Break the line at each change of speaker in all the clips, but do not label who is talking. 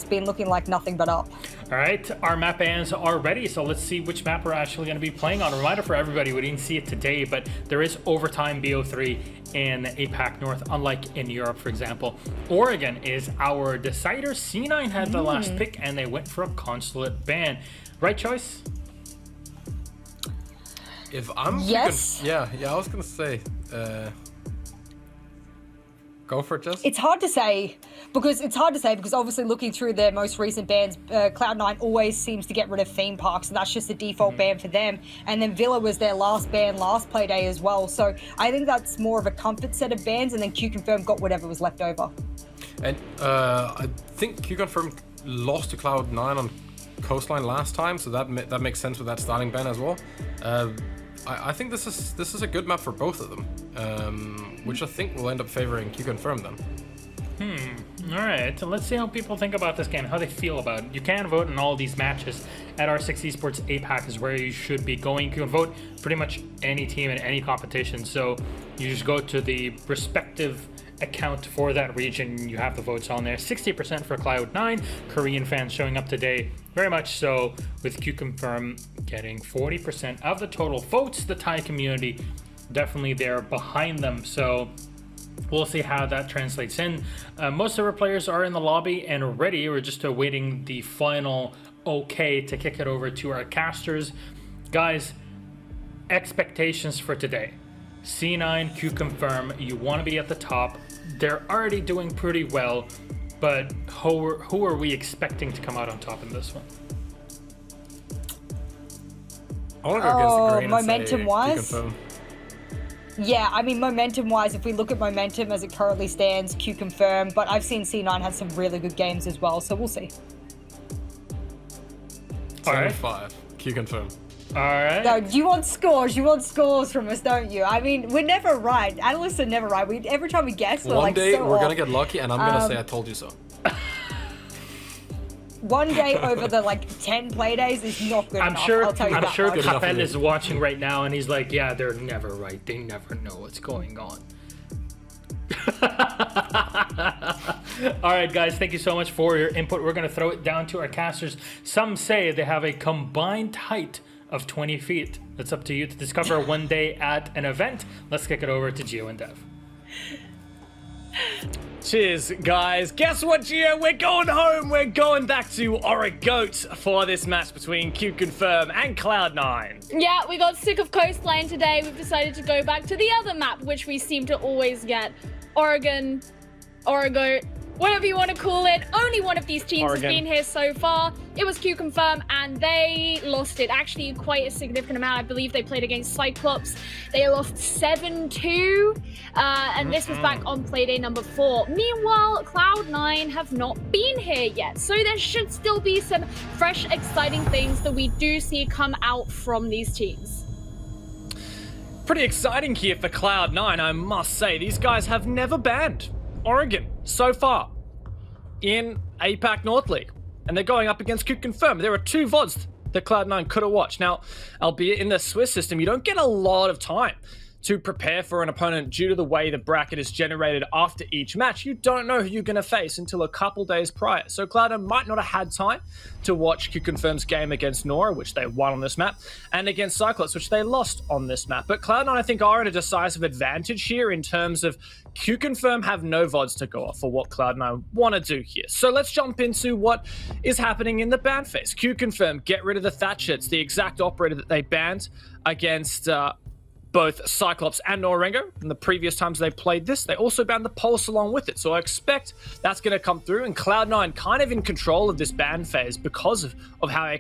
been looking like nothing but up.
All right, our map bans are ready, so let's see which map we're actually going to be playing on. A reminder for everybody, we didn't see it today, but there is overtime BO3 in APAC North, unlike in Europe, for example. Oregon is our decider. C9 had the last pick, and they went for a consulate ban. Right choice?
If I'm
Yes.
yeah, I was gonna say, go for it, Jess.
It's hard to say because obviously looking through their most recent bans, Cloud9 always seems to get rid of theme parks, and that's just the default ban for them. And then Villa was their last ban last Playday as well. So I think that's more of a comfort set of bans, and then QConfirm got whatever was left over.
And I think QConfirm lost to Cloud9 on Coastline last time, so that makes sense with that starting ban as well. I think this is a good map for both of them, which I think will end up favoring QConfirm then.
All right, so let's see how people think about this game, how they feel about it. You can vote in all these matches at R6 Esports APAC is where you should be going. You can vote pretty much any team in any competition, so you just go to the respective account for that region. You have the votes on there. 60% for Cloud9. Korean fans showing up today, very much so, with QConfirm getting 40% of the total votes. The Thai community definitely there behind them, so we'll see how that translates in. Most of our players are in the lobby and ready. We're just awaiting the final okay to kick it over to our casters. Guys, expectations for today. C9, QConfirm, you want to be at the top. They're already doing pretty well, but who are we expecting to come out on top in this one?
I want to go against the green and say
momentum-wise?
QConfirm.
Yeah, I mean, momentum-wise, if we look at momentum as it currently stands, QConfirm, but I've seen C9 have some really good games as well, so we'll see.
7-5, QConfirm.
All right.
No, you want scores from us, don't you? I mean, we're never right. Analysts are never right. Every time we guess, we're
One
like
day
so
we're
off.
gonna get lucky, and I'm gonna say I told you so.
One day over the 10 play days is not good enough. I'll tell you
I'm
that
sure
much.
Kapel is watching right now, and he's like, "Yeah, they're never right. They never know what's going on." All right, guys, thank you so much for your input. We're gonna throw it down to our casters. Some say they have a combined height of 20 feet. That's up to you to discover one day at an event. Let's kick it over to Gio and Dev.
Cheers, guys. Guess what, Gio? We're going home. We're going back to Oregon for this match between QConfirm and Cloud9.
Yeah, we got sick of Coastline today. We've decided to go back to the other map, which we seem to always get. Oregon, whatever you want to call it. Only one of these teams has been here so far. It was QConfirm, and they lost it. Actually, quite a significant amount. I believe they played against Cyclops. They lost 7-2, and this was back on Playday number 4. Meanwhile, Cloud9 have not been here yet, so there should still be some fresh, exciting things that we do see come out from these teams.
Pretty exciting here for Cloud9, I must say. These guys have never banned Oregon so far in APAC North League, and they're going up against QConfirm. There are 2 VODs that Cloud9 could have watched. Now, albeit in the Swiss system, you don't get a lot of time to prepare for an opponent due to the way the bracket is generated after each match. You don't know who you're going to face until a couple days prior. So Cloud9 might not have had time to watch QConfirm's game against Nora, which they won on this map, and against Cyclops, which they lost on this map. But Cloud9, I think, are at a decisive advantage here in terms of QConfirm have no VODs to go off for what Cloud9 want to do here. So let's jump into what is happening in the ban phase. QConfirm, get rid of the Thatcher. It's the exact operator that they banned against both Cyclops and Norengo. In the previous times they played this, they also banned the Pulse along with it. So I expect that's going to come through, and Cloud9 kind of in control of this ban phase because of how,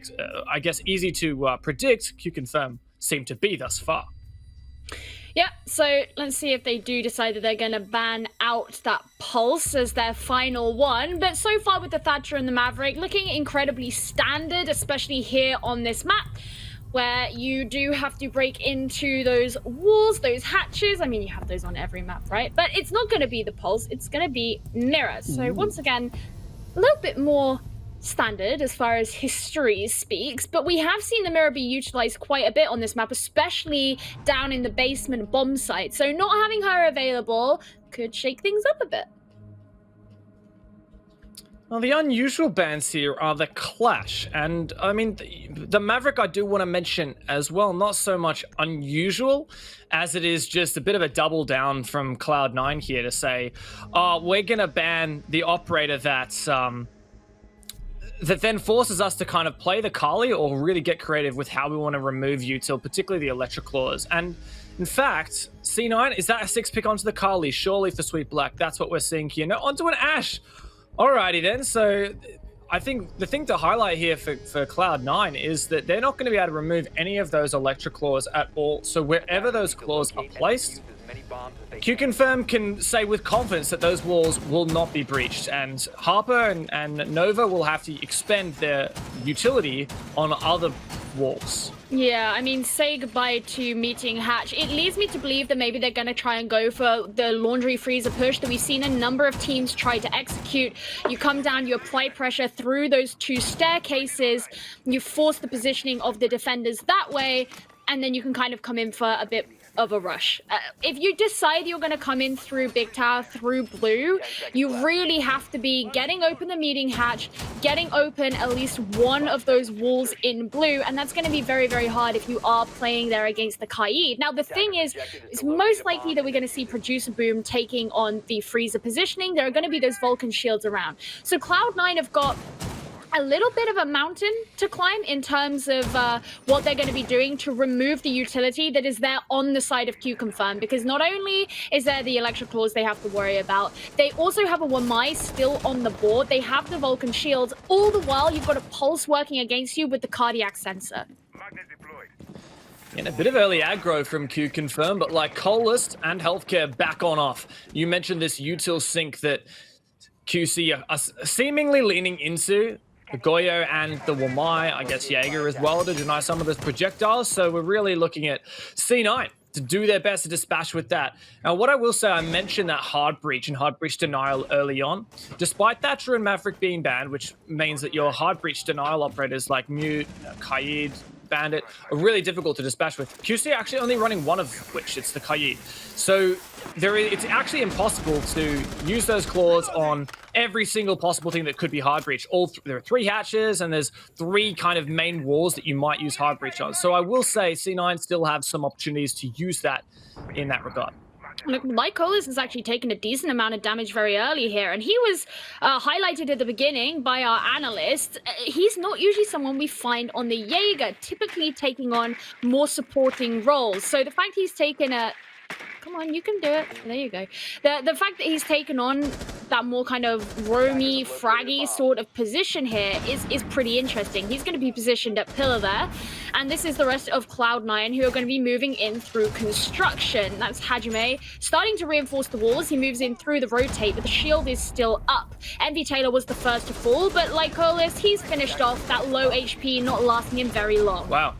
I guess, easy to predict QConfirm seem to be thus far.
Yeah, so let's see if they do decide that they're going to ban out that Pulse as their final one. But so far with the Thatcher and the Maverick, looking incredibly standard, especially here on this map, where you do have to break into those walls, those hatches. I mean, you have those on every map, right? But it's not going to be the Pulse, it's going to be Mirror. So once again, a little bit more standard as far as history speaks, but we have seen the Mirror be utilized quite a bit on this map, especially down in the basement bomb site. So not having her available could shake things up a bit.
Well, the unusual bans here are the Clash, and I mean, the Maverick I do want to mention as well, not so much unusual as it is just a bit of a double down from Cloud9 here to say, oh, we're going to ban the operator that then forces us to kind of play the Kali or really get creative with how we want to remove util, particularly the Electric Claws. And in fact, C9, is that a 6 pick onto the Kali? Surely for Sweet Black, that's what we're seeing here. No, onto an Ashe. Alrighty then, so I think the thing to highlight here for Cloud9 is that they're not going to be able to remove any of those Electric Claws at all. So wherever those claws are placed, QConfirm can say with confidence that those walls will not be breached, and Harper and Nova will have to expend their utility on other walls.
Yeah, I mean, say goodbye to meeting Hatch. It leads me to believe that maybe they're going to try and go for the laundry freezer push that we've seen a number of teams try to execute. You come down, you apply pressure through those 2 staircases, you force the positioning of the defenders that way, and then you can kind of come in for a bit of a rush. If you decide you're going to come in through Big Tower, through Blue, you really have to be getting open the meeting hatch, getting open at least one of those walls in Blue, and that's going to be very, very hard if you are playing there against the Kaid. Now, the thing is, it's most likely that we're going to see Producer Boom taking on the freezer positioning. There are going to be those Vulcan shields around. So Cloud9 have got a little bit of a mountain to climb in terms of what they're going to be doing to remove the utility that is there on the side of QConfirm, because not only is there the Electric Claws they have to worry about, they also have a Wamai still on the board, they have the Vulcan shields, all the while you've got a Pulse working against you with the cardiac sensor.
And a bit of early aggro from QConfirm, but like Coldest and Healthcare back on off. You mentioned this util sync that QC are seemingly leaning into. The Goyo and the Wamai, I guess Jaeger as well, to deny some of those projectiles. So we're really looking at C9 to do their best to dispatch with that. Now, what I will say, I mentioned that hard breach and hard breach denial early on. Despite Thatcher and Maverick being banned, which means that your hard breach denial operators like Mute, Kaid, Bandit are really difficult to dispatch with. QC actually only running one of which, it's the Kaid. So it's actually impossible to use those claws on every single possible thing that could be hard breach. There are 3 hatches and there's 3 kind of main walls that you might use hard breach on. So I will say C9 still have some opportunities to use that in that regard.
Look, Lycolis has actually taken a decent amount of damage very early here, and he was highlighted at the beginning by our analyst. He's not usually someone we find on the Jaeger, typically taking on more supporting roles. So the fact he's taken a... Come on, you can do it. There you go. The fact that he's taken on that more kind of roamy, fraggy sort of position here is pretty interesting. He's going to be positioned at pillar there, and this is the rest of Cloud9 who are going to be moving in through construction. That's Hajime starting to reinforce the walls. He moves in through the rotate, but the shield is still up. Envy Taylor was the first to fall, but like Colis, he's finished off. That low HP not lasting him very long.
Wow.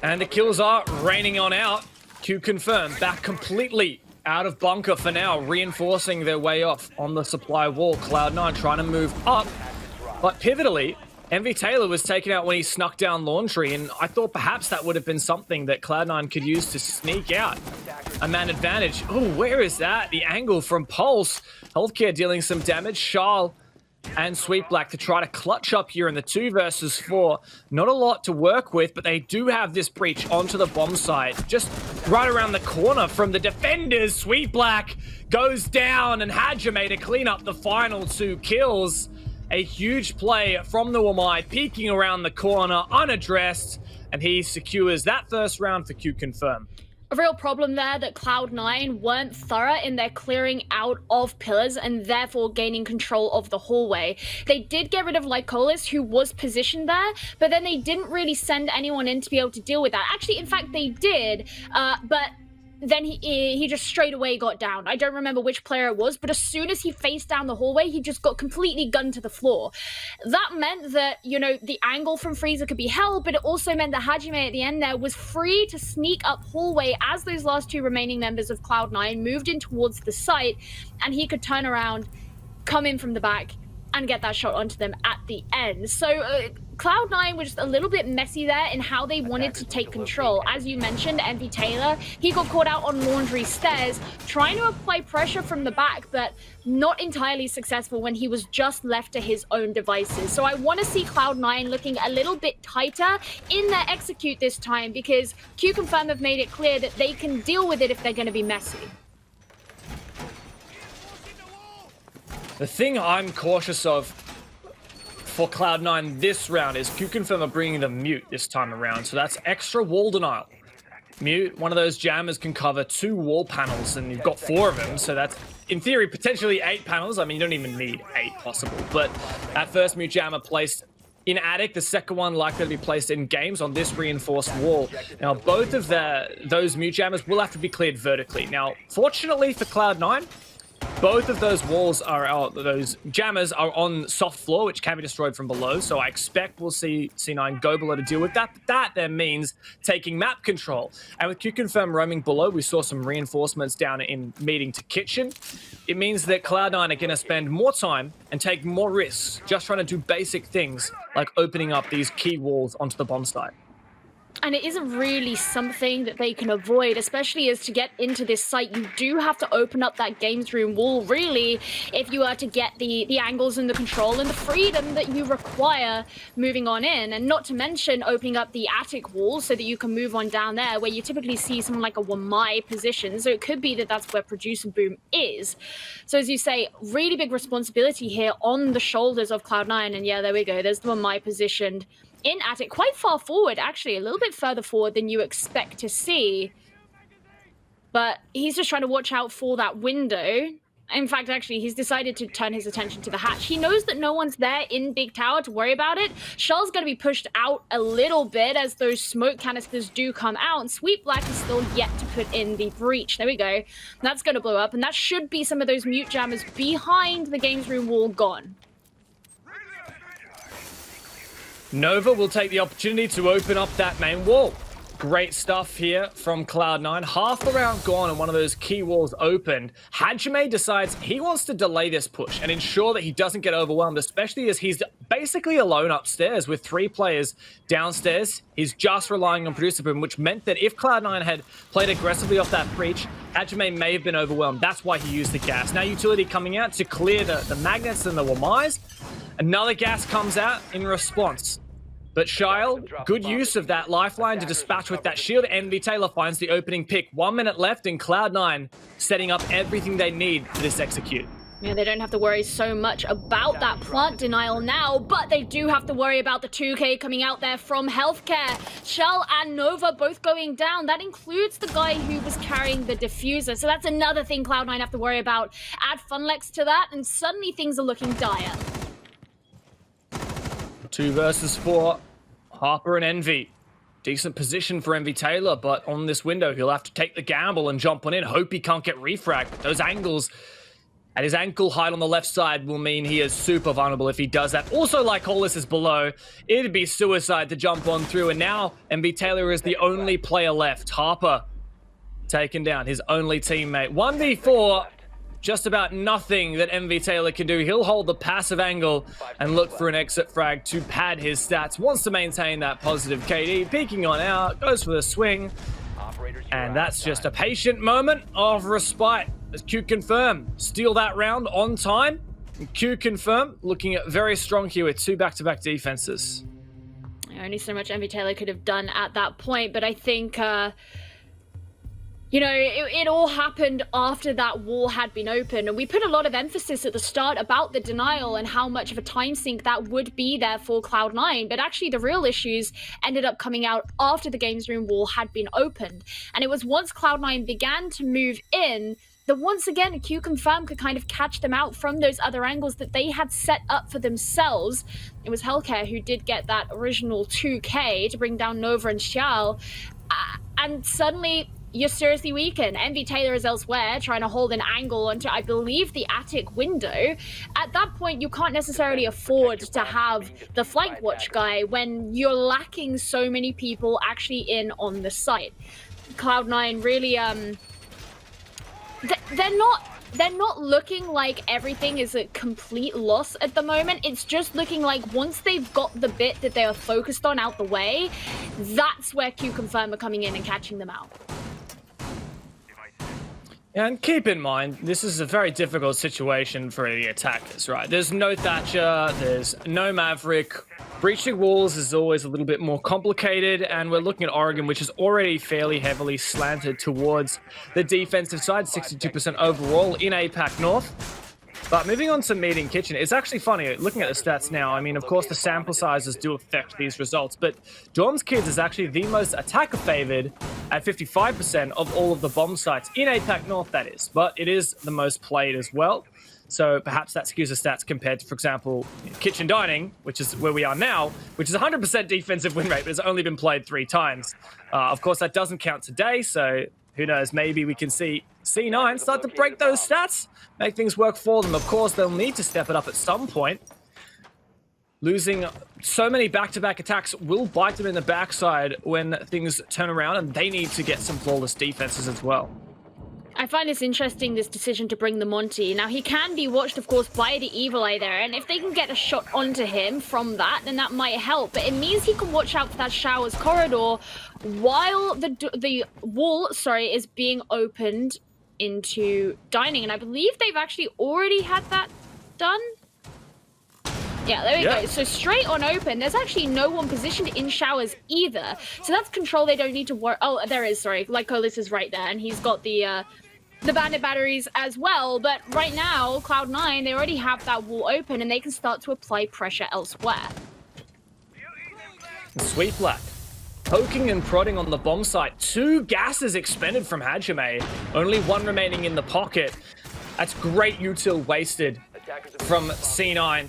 And the kills are raining on out. QConfirm back completely out of bunker for now, reinforcing their way off on the supply wall. Cloud9 trying to move up, but pivotally, Envy Taylor was taken out when he snuck down Laundry, and I thought perhaps that would have been something that Cloud9 could use to sneak out a man advantage. Oh, where is that? The angle from Pulse. Healthcare dealing some damage. Charles and Sweet Black to try to clutch up here in the 2 versus 4. Not a lot to work with, but they do have this breach onto the bomb site. Just right around the corner from the defenders. Sweet Black goes down, and Hajime to clean up the final 2 kills. A huge play from the Wamai, peeking around the corner, unaddressed, and he secures that first round for QConfirm.
A real problem there that Cloud9 weren't thorough in their clearing out of pillars and therefore gaining control of the hallway. They did get rid of Lycolis, who was positioned there, but then they didn't really send anyone in to be able to deal with that. Actually, in fact, they did, but then he just straight away got down. I don't remember which player it was, but as soon as he faced down the hallway, he just got completely gunned to the floor. That meant that, you know, the angle from Freezer could be held, but it also meant that Hajime at the end there was free to sneak up hallway as those last 2 remaining members of Cloud9 moved in towards the site, and he could turn around, come in from the back, and get that shot onto them at the end. So Cloud9 was just a little bit messy there in how they wanted to take control. As you mentioned, Envy Taylor, he got caught out on Laundry Stairs, trying to apply pressure from the back, but not entirely successful when he was just left to his own devices. So I want to see Cloud9 looking a little bit tighter in their execute this time, because QConfirm have made it clear that they can deal with it if they're going to be messy.
The thing I'm cautious of for Cloud9 this round is QConfirm are bringing the Mute this time around, so that's extra wall denial. Mute, one of those jammers, can cover 2 wall panels, and you've got 4 of them, so that's, in theory, potentially 8 panels. I mean, you don't even need 8 possible, but that first Mute jammer placed in Attic, the second one likely to be placed in Games on this reinforced wall. Now, both of those Mute jammers will have to be cleared vertically. Now, fortunately for Cloud9, both of those walls are, those jammers are on soft floor, which can be destroyed from below. So I expect we'll see C9 go below to deal with that. But that then means taking map control. And with QConfirm roaming below, we saw some reinforcements down in meeting to kitchen. It means that Cloud9 are going to spend more time and take more risks, just trying to do basic things like opening up these key walls onto the bomb site.
And it isn't really something that they can avoid, especially as to get into this site, you do have to open up that games room wall, really, if you are to get the angles and the control and the freedom that you require moving on in. And not to mention opening up the attic wall so that you can move on down there, where you typically see someone like a Wamai position. So it could be that that's where Producer Boom is. So as you say, really big responsibility here on the shoulders of Cloud9. And yeah, there we go. There's the Wamai positioned in Attic, quite far forward, actually, a little bit further forward than you expect to see. But he's just trying to watch out for that window. In fact, actually, he's decided to turn his attention to the hatch. He knows that no one's there in Big Tower to worry about it. Shell's going to be pushed out a little bit as those smoke canisters do come out. And Sweet Black is still yet to put in the breach. There we go. That's going to blow up. And that should be some of those mute jammers behind the games room wall gone.
Nova will take the opportunity to open up that main wall. Great stuff here from Cloud9. Half the round gone and one of those key walls opened. Hajime decides he wants to delay this push and ensure that he doesn't get overwhelmed, especially as he's basically alone upstairs with 3 players downstairs. He's just relying on Producer Boom, which meant that if Cloud9 had played aggressively off that breach, Hajime may have been overwhelmed. That's why he used the gas. Now Utility coming out to clear the magnets and the Wamais. Another gas comes out in response. But Shile, good use of that lifeline to dispatch with that shield. Envy Taylor finds the opening pick. 1 minute left, and Cloud9 setting up everything they need for this execute.
Yeah, they don't have to worry so much about that plant denial now, but they do have to worry about the 2K coming out there from Healthcare. Shell and Nova both going down. That includes the guy who was carrying the diffuser. So that's another thing Cloud9 have to worry about. Add Funlex to that, and suddenly things are looking dire.
2 versus 4. Harper and Envy. Decent position for Envy Taylor, but on this window, he'll have to take the gamble and jump on in. Hope he can't get refragged. Those angles at his ankle height on the left side will mean he is super vulnerable if he does that. Also, like Hollis is below, it'd be suicide to jump on through. And now, Envy Taylor is the only player left. Harper taken down, his only teammate. 1v4. Just about nothing that Envy Taylor can do. He'll hold the passive angle and look for an exit frag to pad his stats. Wants to maintain that positive KD. Peeking on out, goes for the swing. And that's just a patient moment of respite as QConfirm steal that round on time. And QConfirm looking very strong here with 2 back-to-back defenses.
Only so much Envy Taylor could have done at that point, but I think... you know, it all happened after that wall had been opened, and we put a lot of emphasis at the start about the denial and how much of a time sink that would be there for Cloud9, but actually the real issues ended up coming out after the games room wall had been opened. And it was once Cloud9 began to move in that once again QConfirm could kind of catch them out from those other angles that they had set up for themselves. It was Hellcare who did get that original 2K to bring down Nova and Xiao, and suddenly you're seriously weakened. Envy Taylor is elsewhere, trying to hold an angle onto, I believe, the attic window. At that point, you can't necessarily afford to have the flank watch guy when you're lacking so many people actually in on the site. Cloud9 really, they're not they're not looking like everything is a complete loss at the moment. It's just looking like once they've got the bit that they are focused on out the way, that's where QConfirm are coming in and catching them out.
And keep in mind, this is a very difficult situation for the attackers, right? There's no Thatcher, there's no Maverick. Breaching walls is always a little bit more complicated, and we're looking at Oregon, which is already fairly heavily slanted towards the defensive side, 62% overall in APAC North. But moving on to Meat and Kitchen, it's actually funny, looking at the stats now, I mean, of course, the sample sizes do affect these results, but Dorms Kids is actually the most attacker-favored at 55% of all of the bomb sites in APAC North, that is. But it is the most played as well. So perhaps that skews the stats compared to, for example, Kitchen Dining, which is where we are now, which is 100% defensive win rate, but it's only been played 3 times. Of course, that doesn't count today, so who knows, maybe we can see C9 start to break those stats, make things work for them. Of course, they'll need to step it up at some point. Losing so many back-to-back attacks will bite them in the backside when things turn around, and they need to get some flawless defenses as well.
I find this interesting, this decision to bring the Monty. Now, he can be watched, of course, by the Evil Eye there, and if they can get a shot onto him from that, then that might help. But it means he can watch out for that Showers corridor while the wall, is being opened into Dining. And I believe they've actually already had that done. Yeah, there we go. So straight on open, there's actually no one positioned in Showers either. So that's control they don't need to worry. Oh, there is, sorry. Lycolis is right there, and he's got the bandit batteries as well. But right now, Cloud9, they already have that wall open, and they can start to apply pressure elsewhere.
Sweet Black poking and prodding on the bomb site. 2 gases expended from Hajime. Only 1 remaining in the pocket. That's great util wasted from C9.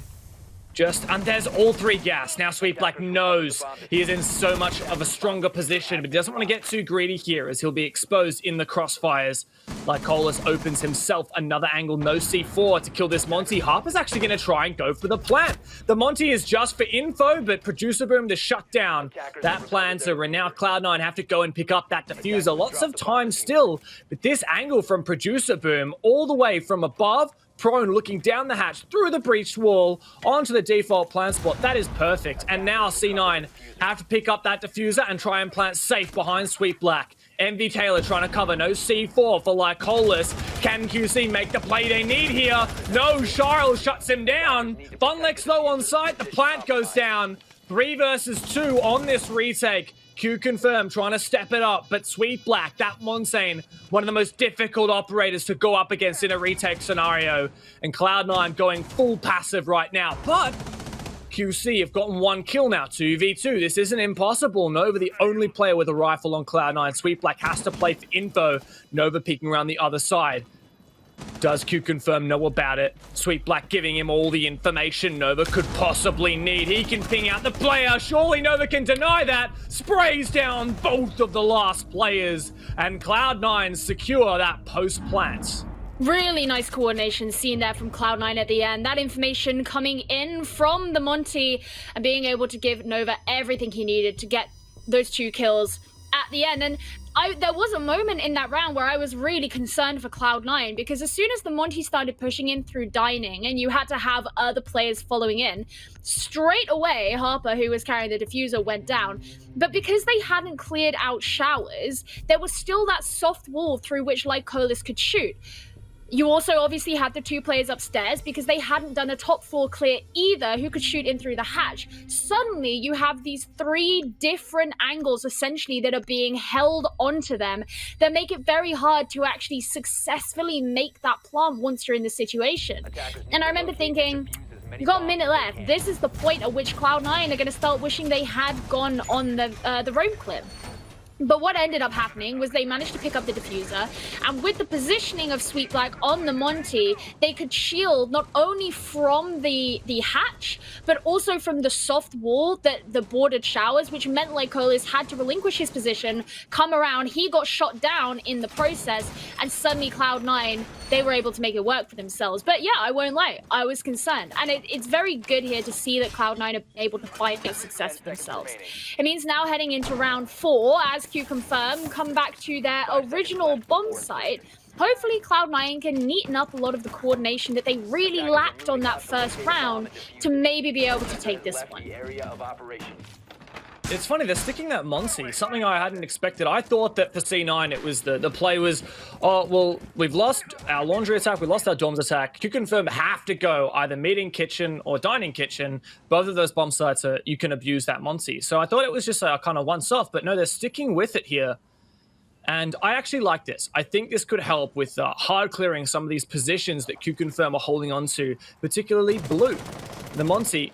And there's all 3 gas. Now Sweet Black knows he is in so much of a stronger position, but he doesn't want to get too greedy here as he'll be exposed in the crossfires. Lycolis opens himself another angle, no C4 to kill this Monty. Harper's actually going to try and go for the plant. The Monty is just for info, but Producer Boom to shut down that plan. So now Cloud9 have to go and pick up that diffuser. Lots of time still, but this angle from Producer Boom all the way from above, prone, looking down the hatch, through the breached wall, onto the default plant spot. That is perfect. And now C9 have to pick up that diffuser and try and plant safe behind Sweet Black. MV Taylor trying to cover. No C4 for Lycolis. Can QC make the play they need here? No, Charles shuts him down. Funlex low on site. The plant goes down. 3 versus 2 on this retake. QConfirm trying to step it up, but Sweet Black, that Monsane, one of the most difficult operators to go up against in a retake scenario. And Cloud9 going full passive right now. But QC have gotten 1 kill now, 2v2. This isn't impossible. Nova, the only player with a rifle on Cloud9. Sweet Black has to play for info. Nova peeking around the other side. Does QConfirm know about it? Sweet Black giving him all the information Nova could possibly need. He can ping out the player. Surely Nova can deny that. Sprays down both of the last players. And Cloud9 secure that post-plant.
Really nice coordination seen there from Cloud9 at the end. That information coming in from the Monty and being able to give Nova everything he needed to get those 2 kills at the end. And there was a moment in that round where I was really concerned for Cloud9, because as soon as the Monty started pushing in through Dining and you had to have other players following in, straight away Harper, who was carrying the diffuser, went down. But because they hadn't cleared out Showers, there was still that soft wall through which Lycolis could shoot. You also obviously had the 2 players upstairs because they hadn't done a top 4 clear either who could shoot in through the hatch. Suddenly you have these 3 different angles essentially that are being held onto them that make it very hard to actually successfully make that plant once you're in the situation. And I remember thinking, you've got a minute left. This is the point at which Cloud9 are going to start wishing they had gone on the roam clip. But what ended up happening was they managed to pick up the diffuser, and with the positioning of Sweet Black on the Monty, they could shield not only from the hatch, but also from the soft wall that the bordered Showers, which meant Lycolis had to relinquish his position, come around, he got shot down in the process, and suddenly Cloud9, they were able to make it work for themselves. But yeah, I won't lie, I was concerned. And it's very good here to see that Cloud9 are able to find success for themselves. It means now heading into round 4, as QConfirm come back to their original bomb site, hopefully Cloud9 can neaten up a lot of the coordination that they really lacked on that first round to maybe be able to take this one.
It's funny, they're sticking that Monty, something I hadn't expected. I thought that for C9, it was the play was, oh, well, we've lost our laundry attack, we lost our dorms attack. QConfirm have to go either meeting kitchen or dining kitchen. Both of those bomb sites, you can abuse that Monty. So I thought it was just a kind of once-off, but no, they're sticking with it here. And I actually like this. I think this could help with hard clearing some of these positions that QConfirm are holding on to, particularly blue. The Monty,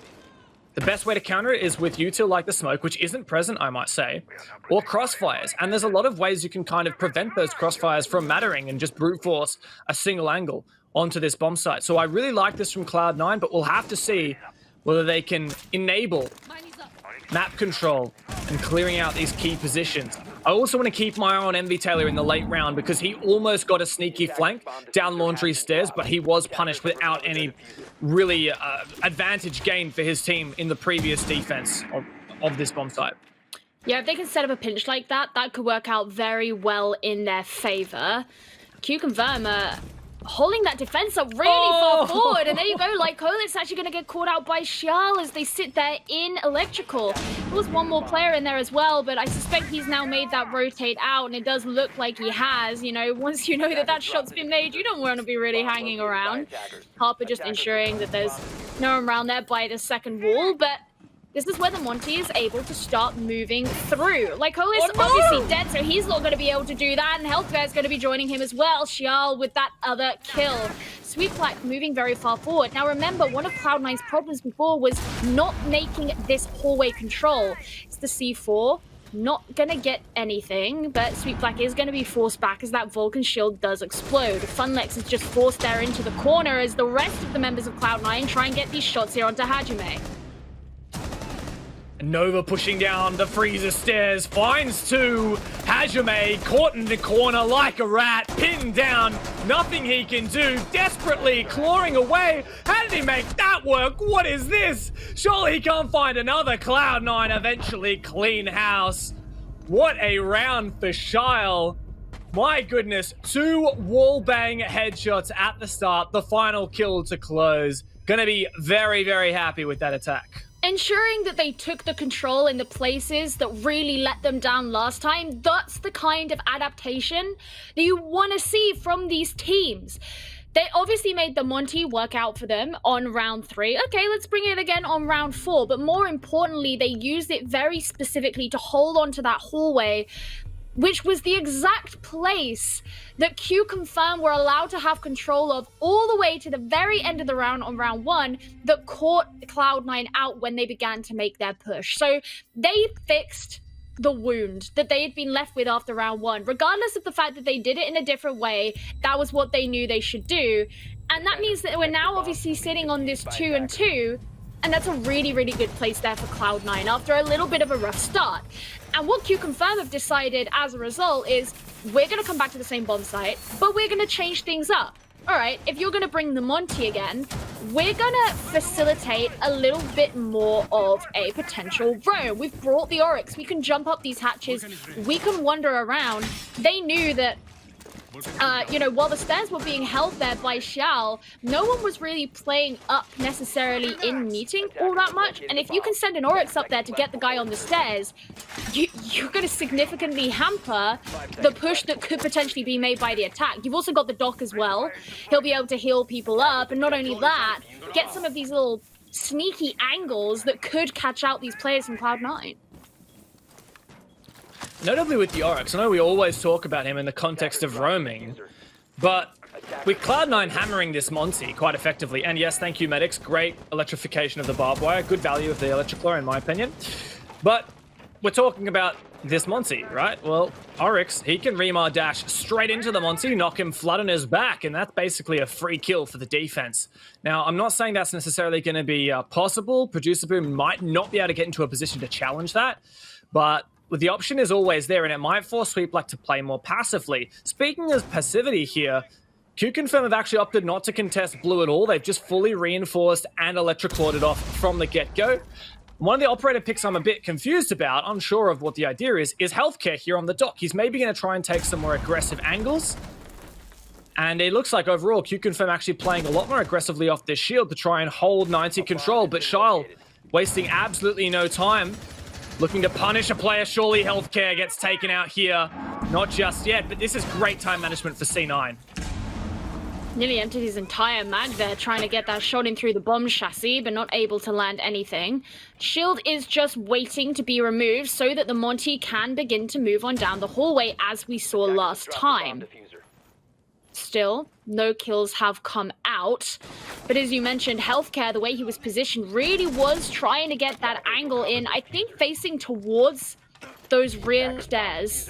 the best way to counter it is with util like the smoke, which isn't present, I might say, or crossfires. And there's a lot of ways you can kind of prevent those crossfires from mattering and just brute force a single angle onto this bomb site. So I really like this from Cloud9, but we'll have to see whether they can enable map control and clearing out these key positions. I also want to keep my eye on MV Taylor in the late round because he almost got a sneaky flank down Laundry stairs, but he was punished without any really advantage gained for his team in the previous defense of this bomb site.
Yeah, if they can set up a pinch like that, that could work out very well in their favor. QConfirm holding that defense up really far forward, and there you go, like Colet's actually going to get caught out by Xiao as they sit there in electrical. There was one more player in there as well, but I suspect he's now made that rotate out, and it does look like he has. You know, once you know that that shot's been made, you don't want to be really hanging around. Harper just ensuring that there's no one around there by the second wall, but this is where the Monty is able to start moving through. Like, Cole's obviously dead, so he's not going to be able to do that, and Healthcare is going to be joining him as well. Xiao with that other kill. Sweet Black moving very far forward. Now remember, one of Cloud9's problems before was not making this hallway control. It's the C4. Not gonna get anything, but Sweet Black is gonna be forced back as that Vulcan shield does explode. Funlex is just forced there into the corner as the rest of the members of Cloud9 try and get these shots here onto Hajime.
Nova pushing down the freezer stairs, finds two. Hajime caught in the corner like a rat, pinned down, nothing he can do, desperately clawing away. How did he make that work? What is this? Surely he can't find another. Cloud9 eventually clean house. What a round for Shile. My goodness, 2 wallbang headshots at the start, the final kill to close. Gonna be very, very happy with that attack.
Ensuring that they took the control in the places that really let them down last time, that's the kind of adaptation that you want to see from these teams. They obviously made the Monty work out for them on round 3. Okay, let's bring it again on round 4. But more importantly, they used it very specifically to hold on to that hallway, which was the exact place that QConfirm were allowed to have control of all the way to the very end of the round on round 1 that caught Cloud9 out when they began to make their push. So they fixed the wound that they had been left with after round 1. Regardless of the fact that they did it in a different way, that was what they knew they should do. And that means that we're now obviously sitting on this 2-2, and that's a really, really good place there for Cloud9 after a little bit of a rough start. And what QConfirm have decided as a result is we're going to come back to the same bomb site, but we're going to change things up. All right, if you're going to bring the Monty again, we're going to facilitate a little bit more of a potential roam. We've brought the Oryx. We can jump up these hatches. We can wander around. They knew that you know, while the stairs were being held there by Xiao, no one was really playing up necessarily in meeting all that much. And if you can send an Oryx up there to get the guy on the stairs, you're going to significantly hamper the push that could potentially be made by the attack. You've also got the Doc as well. He'll be able to heal people up. And not only that, get some of these little sneaky angles that could catch out these players from Cloud9.
Notably with the Oryx, I know we always talk about him in the context of roaming, but with Cloud9 hammering this Monty quite effectively, and yes, thank you medics, great electrification of the barbed wire, good value of the electric in my opinion, but we're talking about this Monty, right? Well, Oryx, he can Remar dash straight into the Monty, knock him flat on his back, and that's basically a free kill for the defense. Now, I'm not saying that's necessarily going to be possible. Producer Boom might not be able to get into a position to challenge that, but the option is always there, and it might force Sweet Black to play more passively. Speaking of passivity here, QConfirm have actually opted not to contest blue at all. They've just fully reinforced and electroclawed it off from the get-go. One of the operator picks I'm a bit confused about, unsure of what the idea is Healthcare here on the dock. He's maybe going to try and take some more aggressive angles. And it looks like overall, QConfirm actually playing a lot more aggressively off their shield to try and hold 90 control. But Shyle wasting absolutely no time. Looking to punish a player. Surely Healthcare gets taken out here. Not just yet, but this is great time management for C9.
Nearly emptied his entire mag there, trying to get that shot in through the bomb chassis, but not able to land anything. Shield is just waiting to be removed so that the Monty can begin to move on down the hallway as we saw last time. Still, no kills have come out. But as you mentioned, Healthcare, the way he was positioned, really was trying to get that angle in, I think facing towards those rear stairs.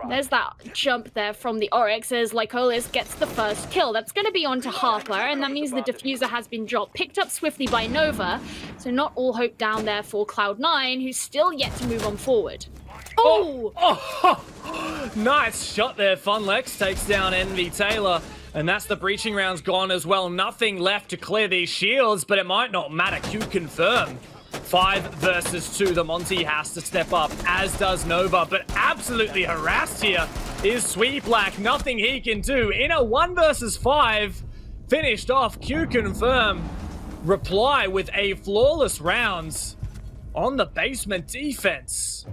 There's that jump there from the Oryx as Lycolis gets the first kill. That's going to be onto Harper, and that means the diffuser has been dropped. Picked up swiftly by Nova, so not all hope down there for Cloud9, who's still yet to move on forward.
Oh! Nice shot there. Funlex takes down Envy Taylor, and that's the breaching rounds gone as well. Nothing left to clear these shields, but it might not matter. QConfirm. 5 versus 2. The Monty has to step up, as does Nova, but absolutely harassed here is Sweet Black. Nothing he can do. In a 1 versus 5, finished off. QConfirm reply with a flawless rounds on the basement defense.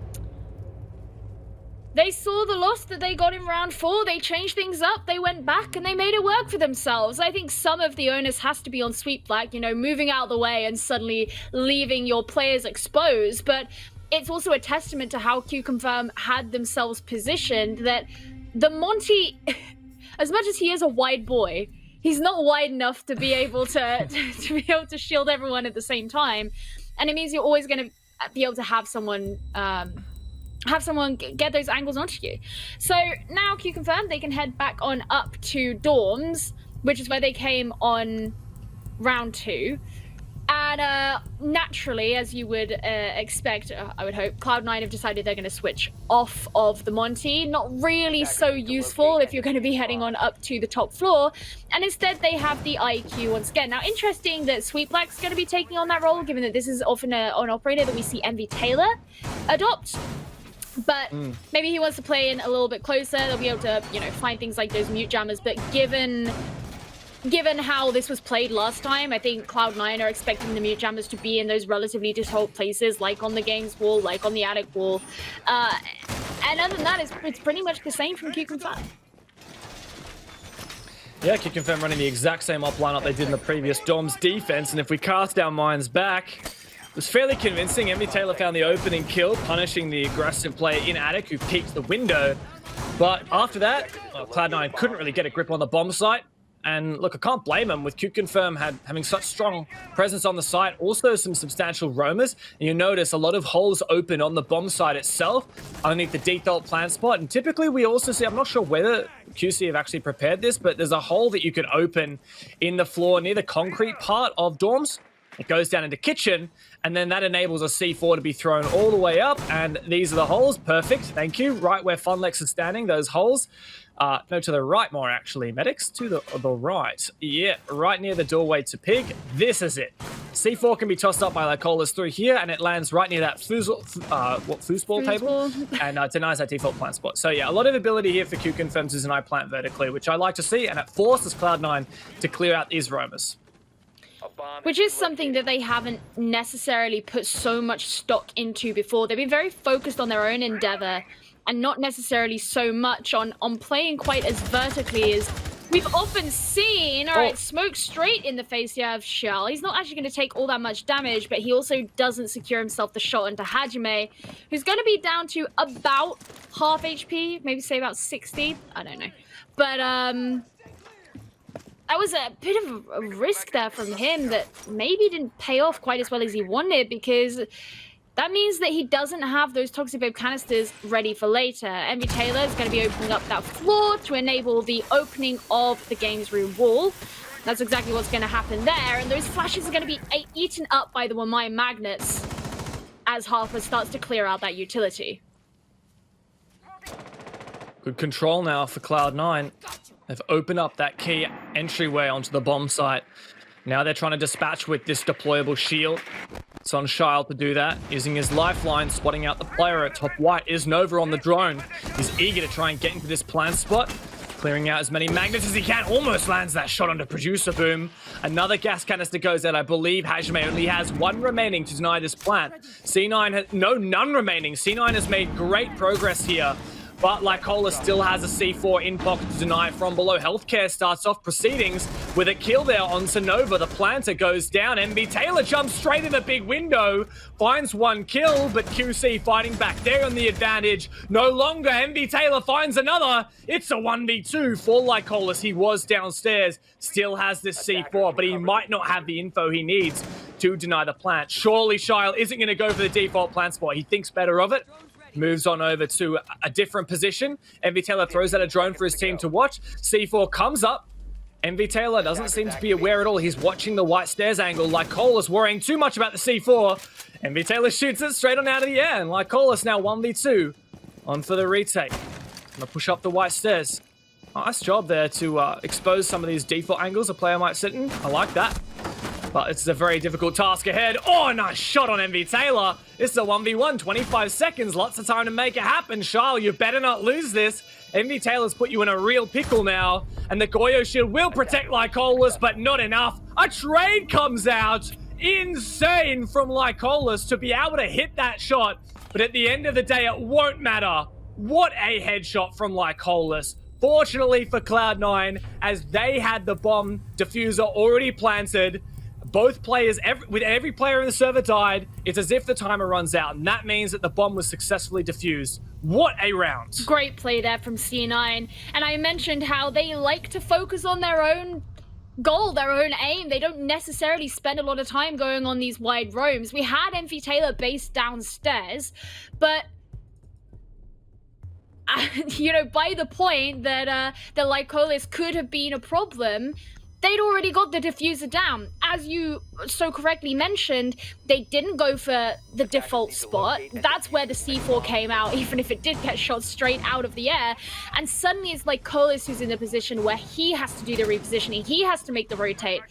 They saw the loss that they got in round 4. They changed things up. They went back and they made it work for themselves. I think some of the onus has to be on Sweet Black, you know, moving out of the way and suddenly leaving your players exposed. But it's also a testament to how QConfirm had themselves positioned that the Monty, as much as he is a wide boy, he's not wide enough to be able to shield everyone at the same time. And it means you're always going to be able to have someone get those angles onto you. So now QConfirm, they can head back on up to dorms, which is where they came on round 2. And naturally, as you would expect, I would hope, Cloud9 have decided they're going to switch off of the Monty. Not really so useful if you're going to be heading on up to the top floor. And instead, they have the IQ once again. Now, interesting that Sweet Black's going to be taking on that role, given that this is often an operator that we see Envy Taylor adopt. But maybe he wants to play in a little bit closer. They'll be able to, you know, find things like those mute jammers. But given how this was played last time, I think Cloud9 are expecting the mute jammers to be in those relatively default places, like on the gangs wall, like on the attic wall. And other than that, it's pretty much the same from QConfirm.
Yeah, QConfirm running the exact same up lineup they did in the previous Dom's defense. And if we cast our minds back, it was fairly convincing. Envy Taylor found the opening kill, punishing the aggressive player in attic who peeked the window. But after that, Cloud9 couldn't really get a grip on the bomb site. And look, I can't blame them with QConfirm having such strong presence on the site. Also some substantial roamers. And you notice a lot of holes open on the bomb site itself underneath the default plant spot. And typically we also see, I'm not sure whether QC have actually prepared this, but there's a hole that you can open in the floor near the concrete part of dorms. It goes down into kitchen, and then that enables a C4 to be thrown all the way up. And these are the holes. Perfect. Thank you. Right where Funlex is standing, those holes. No, to the right more, actually. Medics, to the right. Yeah, right near the doorway to Pig. This is it. C4 can be tossed up by Lycolis through here, and it lands right near that foosball table, and denies that default plant spot. So yeah, a lot of ability here for QConfirm to deny plant vertically, which I like to see, and it forces Cloud9 to clear out these roamers.
Which is something that they haven't necessarily put so much stock into before. They've been very focused on their own endeavor and not necessarily so much on playing quite as vertically as we've often seen. All right, smoke straight in the face here of Shell. He's not actually going to take all that much damage, but he also doesn't secure himself the shot into Hajime, who's going to be down to about half HP, maybe say about 60. I don't know. But, that was a bit of a risk there from him that maybe didn't pay off quite as well as he wanted, because that means that he doesn't have those Toxic Babe canisters ready for later. Envy Taylor is going to be opening up that floor to enable the opening of the games room wall. That's exactly what's going to happen there, and those flashes are going to be eaten up by the Wamai magnets as Harper starts to clear out that utility.
Good control now for Cloud9. They've opened up that key entryway onto the bomb site. Now they're trying to dispatch with this deployable shield. It's on Shyle to do that, using his lifeline, spotting out the player at top white. Is Nova on the drone. He's eager to try and get into this plant spot. Clearing out as many magnets as he can. Almost lands that shot onto Producer Boom. Another gas canister goes out. I believe Hajime only has one remaining to deny this plant. C9 has none remaining. C9 has made great progress here. But Lycola still has a C4 in pocket to deny from below. Healthcare starts off proceedings with a kill there on Nova. The planter goes down. MB Taylor jumps straight in the big window, finds one kill, but QC fighting back there on the advantage. No longer. MB Taylor finds another. It's a 1v2 for Lycola. He was downstairs, still has this C4, but he might not have the info he needs to deny the plant. Surely Shile isn't going to go for the default plant spot. He thinks better of it. Moves on over to a different position. MV Taylor throws out a drone for his team to watch. C4 comes up. MV Taylor doesn't seem to be aware at all. He's watching the white stairs angle. Lycola's worrying too much about the C4. MV Taylor shoots it straight on out of the air. And Lycola's now 1v2 on for the retake. Gonna push up the white stairs. Nice job there to expose some of these default angles a player might sit in. I like that. But it's a very difficult task ahead. Oh, nice shot on MV Taylor. This is a 1v1, 25 seconds. Lots of time to make it happen. Charles, you better not lose this. MV Taylor's put you in a real pickle now. And the Goyo shield will protect Lycolas, but not enough. A trade comes out. Insane from Lycolas to be able to hit that shot. But at the end of the day, it won't matter. What a headshot from Lycolas. Fortunately for Cloud9, as they had the bomb diffuser already planted, both players, with every player in the server died, it's as if the timer runs out, and that means that the bomb was successfully diffused. What a round.
Great play there from C9. And I mentioned how they like to focus on their own goal, their own aim. They don't necessarily spend a lot of time going on these wide roams. We had MV Taylor based downstairs, but you know, by the point that the Lycolis could have been a problem, they'd already got the diffuser down. As you so correctly mentioned, they didn't go for the default spot. That's where the C4 came out, even if it did get shot straight out of the air. And suddenly it's Lycolis who's in a position where he has to do the repositioning. He has to make the rotate.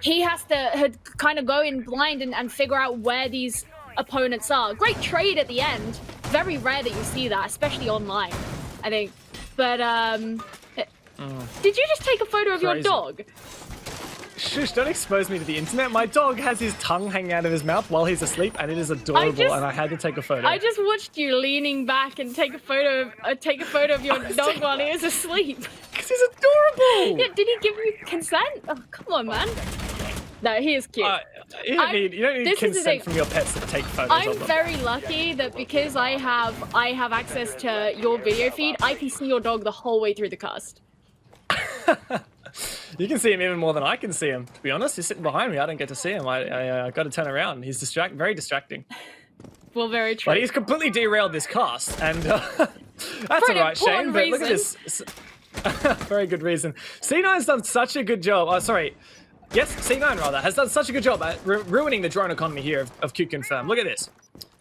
He has to kind of go in blind and figure out where these opponents are. Great trade at the end. Very rare that you see that, especially online, I think. But, did you just take a photo of your dog?
Shush, don't expose me to the internet. My dog has his tongue hanging out of his mouth while he's asleep, and it is adorable, and I had to take a photo.
I just watched you leaning back and take a photo of your dog while he was asleep.
Because he's adorable!
Yeah, did he give you consent? Oh, come on, man. No, he is cute.
You don't need consent from your pets to take photos of them.
I'm very lucky that because I have access to your video feed, I can see your dog the whole way through the cast.
You can see him even more than I can see him. To be honest, he's sitting behind me. I don't get to see him. I got to turn around. He's very distracting.
Well, very true.
But he's completely derailed this cast, and that's alright, Shane. But look at this. Very good reason. C9's done such a good job. Yes, C9 rather has done such a good job at ruining the drone economy here of QConfirm. Look at this.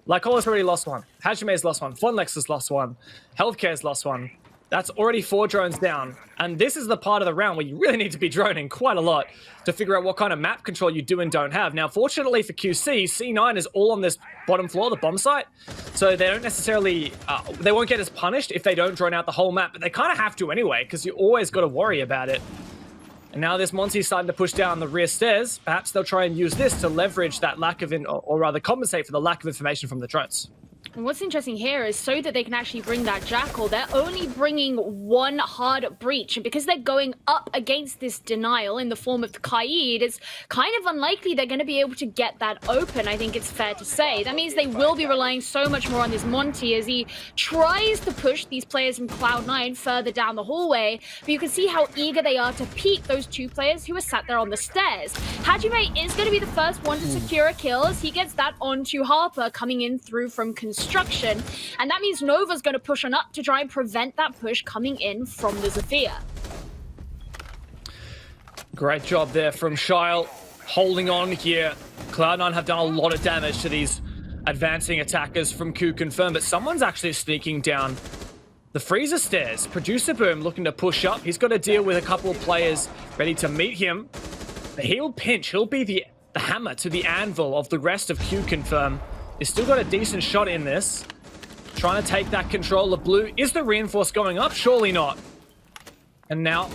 Lycola's already lost one. Hajime's lost one. Fonlex has lost one. Healthcare's lost one. That's already 4 drones down. And this is the part of the round where you really need to be droning quite a lot to figure out what kind of map control you do and don't have. Now, fortunately for QC, C9 is all on this bottom floor, the bomb site. So they don't necessarily, they won't get as punished if they don't drone out the whole map, but they kind of have to anyway, because you always got to worry about it. And now this Monty's starting to push down the rear stairs. Perhaps they'll try and use this to leverage that lack of, or rather compensate for the lack of information from the drones.
And what's interesting here is so that they can actually bring that Jackal, they're only bringing one hard breach. And because they're going up against this denial in the form of the Kaid, it's kind of unlikely they're going to be able to get that open, I think it's fair to say. That means they will be relying so much more on this Monty as he tries to push these players from Cloud9 further down the hallway. But you can see how eager they are to peek those 2 players who are sat there on the stairs. Hajime is going to be the first one to secure a kill as he gets that onto Harper coming in through from construction, and that means Nova's going to push on up to try and prevent that push coming in from the Zephyr.
Great job there from Shile, holding on here. Cloud9 have done a lot of damage to these advancing attackers from QConfirm, but someone's actually sneaking down the freezer stairs. Producer Boom looking to push up. He's got to deal with a couple of players ready to meet him. But he'll pinch. He'll be the hammer to the anvil of the rest of QConfirm. He's still got a decent shot in this. Trying to take that control of blue. Is the reinforce going up? Surely not. And now,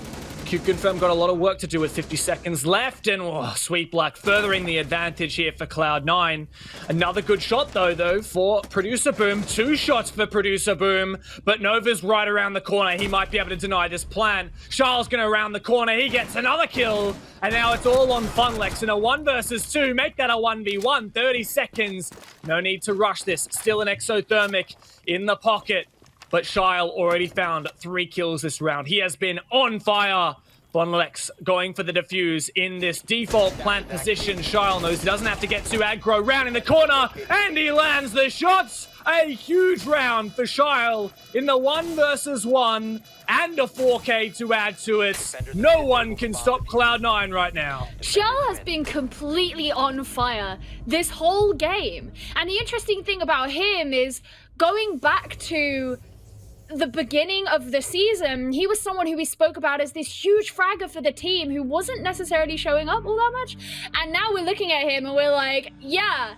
QConfirm got a lot of work to do with 50 seconds left, and Sweet Black furthering the advantage here for Cloud9. Another good shot, though, for Producer Boom. 2 shots for Producer Boom, but Nova's right around the corner. He might be able to deny this plan. Charles gonna round the corner. He gets another kill, and now it's all on Funlex in a 1 versus 2. Make that a 1v1. 30 seconds. No need to rush this. Still an exothermic in the pocket. But Shyle already found 3 kills this round. He has been on fire. Funlex going for the defuse in this default plant position. Shyle knows he doesn't have to get too aggro. Round in the corner, and he lands the shots. A huge round for Shyle in the 1 versus 1, and a 4K to add to it. No one can stop Cloud9 right now.
Shell has been completely on fire this whole game. And the interesting thing about him is going back to the beginning of the season, he was someone who we spoke about as this huge fragger for the team who wasn't necessarily showing up all that much. And now we're looking at him and we're like, yeah,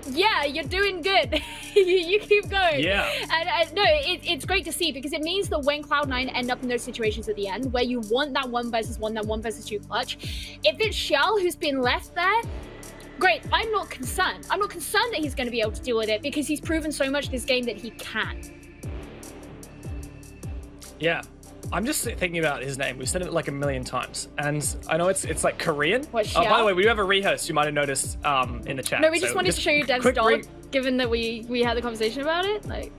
you're doing good. You keep going.
Yeah.
And no, it's great to see, because it means that when Cloud9 end up in those situations at the end where you want that 1 versus 1, that 1 versus 2 clutch, if it's Shell who's been left there, great, I'm not concerned. I'm not concerned that he's going to be able to deal with it, because he's proven so much this game that he can.
Yeah, I'm just thinking about his name. We've said it like a million times, and I know it's like Korean.
What,
by the way, we do have a rehost. You might have noticed in the chat.
No, we just wanted to show you Dev's dog, given that we had the conversation about it. Like,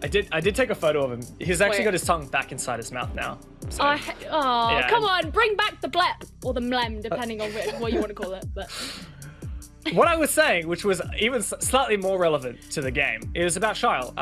I did take a photo of him. He's actually got his tongue back inside his mouth now. So, yeah.
Come on, bring back the blep or the mlem, depending on what you want to call it. But
what I was saying, which was even slightly more relevant to the game, is about Shyle.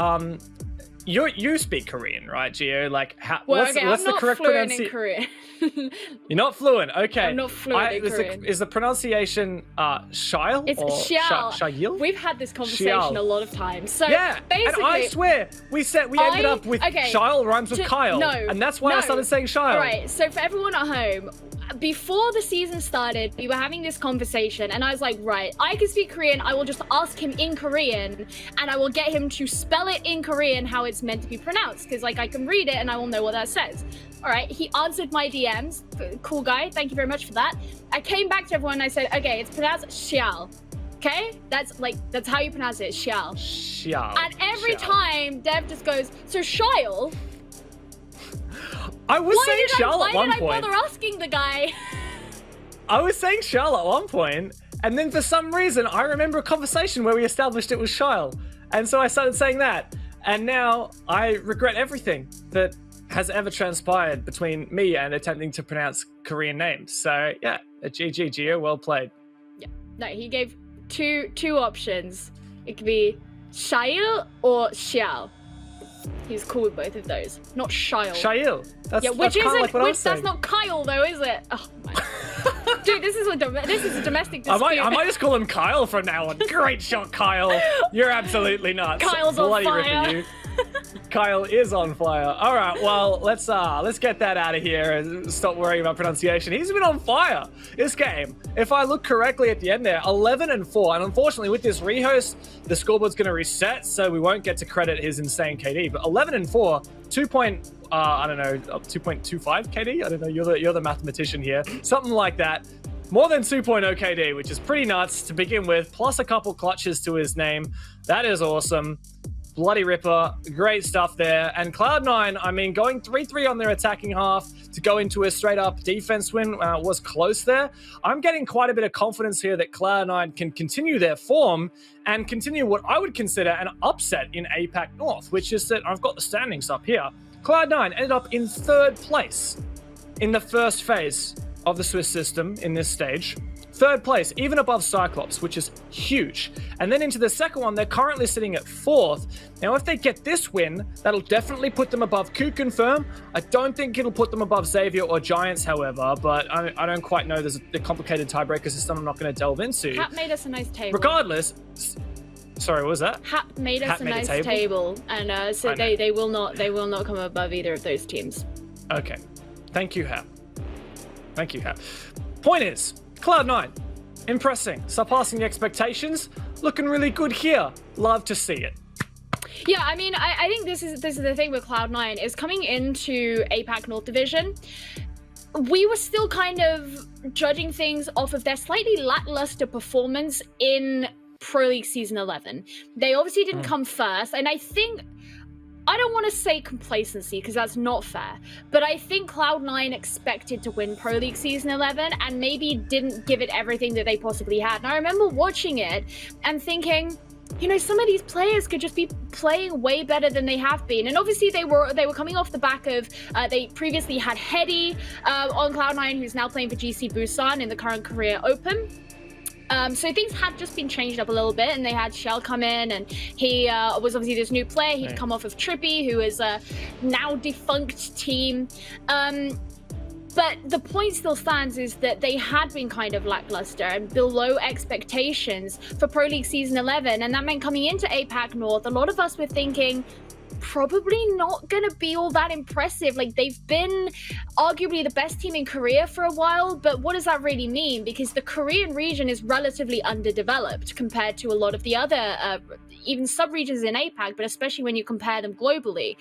You speak Korean, right, Gio? Like, what's the correct pronunciation? You're not fluent. Okay.
I'm not fluent in Korean.
Is the pronunciation Shyle?
It's
or
Shyle. We've had this conversation a lot of times. So
yeah,
basically,
and I swear we ended up with Shyle rhymes with Kyle, and that's why I started saying Shyle.
All right. So for everyone at home, before the season started, we were having this conversation, and I was like, right, I can speak Korean. I will just ask him in Korean, and I will get him to spell it in Korean how it's meant to be pronounced, because like I can read it and I will know what that says. All right, he answered my DMs. Cool guy, thank you very much for that. I came back to everyone and I said, okay, it's pronounced Xiao. Okay, that's how you pronounce it, Xiao.
Xiao.
And every time Dev just goes, so Shyle.
I was saying Shyle at one point.
Why did I bother asking the guy?
I was saying Shyle at one point, and then for some reason I remember a conversation where we established it was Shyle, and so I started saying that, and now I regret everything that has ever transpired between me and attempting to pronounce Korean names. So yeah, a GG, Gio, well played.
Yeah, no, he gave two options. It could be Shyle or Xiao. He's cool with both of those. Not Shyle.
Shyle. That's
which isn't.
Like
which that's not Kyle though, is it? Oh my. Dude, this is a domestic dispute.
I might just call him Kyle from now on. Great shot, Kyle. You're absolutely nuts.
Kyle's on fire.
Ripping you. Kyle is on fire. All right, well, let's get that out of here and stop worrying about pronunciation. He's been on fire this game. If I look correctly at the end there, 11-4, and unfortunately with this rehost, the scoreboard's going to reset, so we won't get to credit his insane KD. But 11-4, 2.25 KD. I don't know. You're the mathematician here. Something like that. More than 2.0 KD, which is pretty nuts to begin with, plus a couple clutches to his name. That is awesome. Bloody Ripper, great stuff there. And Cloud9, I mean, going 3-3 on their attacking half to go into a straight-up defense win was close there. I'm getting quite a bit of confidence here that Cloud9 can continue their form and continue what I would consider an upset in APAC North, which is that I've got the standings up here. Cloud9 ended up in 3rd place in the first phase of the Swiss system in this stage. 3rd place, even above Cyclops, which is huge. And then into the second one, they're currently sitting at 4th. Now, if they get this win, that'll definitely put them above QConfirm. I don't think it'll put them above Xavier or Giants, however, but I don't quite know. There's a complicated tiebreaker system I'm not going to delve into.
Hap made us a nice table.
Regardless, sorry, what was that?
Hap made us a nice table, and so they will not come above either of those teams.
Okay, thank you, Hap. Thank you, Hap. Point is, Cloud9, impressing, surpassing the expectations, looking really good here. Love to see it.
Yeah, I mean, I think this is the thing with Cloud9 is coming into APAC North Division. We were still kind of judging things off of their slightly lackluster performance in Pro League Season 11. They obviously didn't come first, and I don't want to say complacency because that's not fair, but I think Cloud9 expected to win Pro League Season 11 and maybe didn't give it everything that they possibly had. And I remember watching it and thinking, you know, some of these players could just be playing way better than they have been. And obviously they were coming off the back of, they previously had Hedy on Cloud9, who's now playing for GC Busan in the current Korea Open. So things had just been changed up a little bit, and they had Shell come in, and he was obviously this new player. He'd come off of Trippy, who is a now defunct team. But the point still stands is that they had been kind of lackluster and below expectations for Pro League Season 11, and that meant coming into APAC North, a lot of us were thinking, probably not going to be all that impressive. Like, they've been arguably the best team in Korea for a while, but what does that really mean? Because the Korean region is relatively underdeveloped compared to a lot of the other even sub-regions in APAC, but especially when you compare them globally.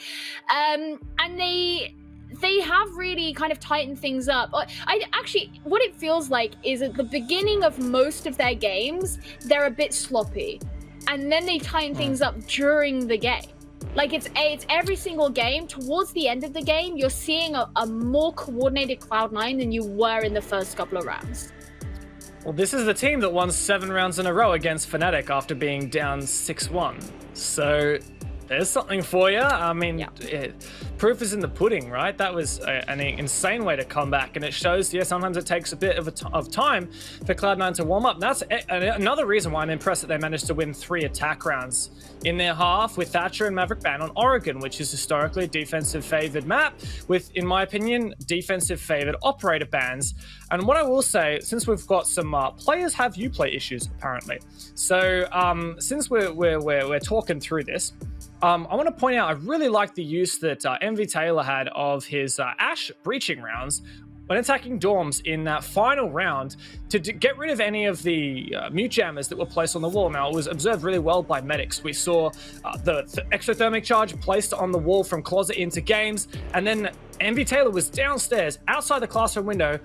And they have really kind of tightened things up. I actually, what it feels like is at the beginning of most of their games, they're a bit sloppy, and then they tighten things up during the game. Like, it's every single game. Towards the end of the game, you're seeing a more coordinated Cloud9 than you were in the first couple of rounds.
Well, this is the team that won 7 rounds in a row against Fnatic after being down 6-1. So there's something for you. I mean, proof is in the pudding, right? That was an insane way to come back, and it shows, sometimes it takes a bit of time for Cloud9 to warm up. And that's another reason why I'm impressed that they managed to win 3 attack rounds in their half with Thatcher and Maverick ban on Oregon, which is historically a defensive-favored map with, in my opinion, defensive-favored operator bans. And what I will say, since we've got some players have Uplay issues, apparently. So since we're talking through this, I want to point out, I really like the use that MV Taylor had of his Ashe breaching rounds when attacking Dorms in that final round to get rid of any of the mute jammers that were placed on the wall. Now, it was observed really well by medics. We saw the exothermic charge placed on the wall from closet into games, and then MV Taylor was downstairs outside the classroom window,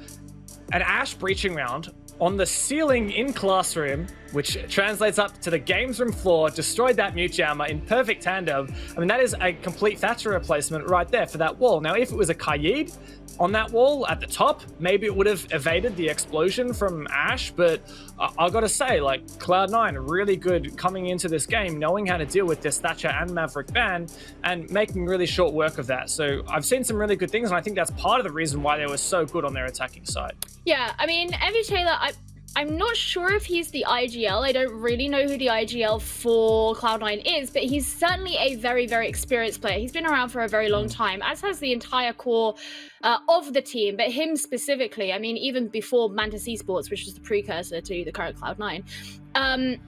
an Ashe breaching round on the ceiling in classroom, which translates up to the games room floor, destroyed that mute jammer in perfect tandem. I mean, that is a complete Thatcher replacement right there for that wall. Now, if it was a Kaid on that wall at the top, maybe it would have evaded the explosion from Ashe, but I gotta say, like, Cloud9 really good coming into this game, knowing how to deal with this Thatcher and Maverick ban and making really short work of that. So I've seen some really good things, and I think that's part of the reason why they were so good on their attacking side.
Yeah, I mean, Evie Taylor, I'm not sure if he's the IGL. I don't really know who the IGL for Cloud9 is, but he's certainly a very, very experienced player. He's been around for a very long time, as has the entire core of the team, but him specifically, I mean, even before Mantis Esports, which was the precursor to the current Cloud9.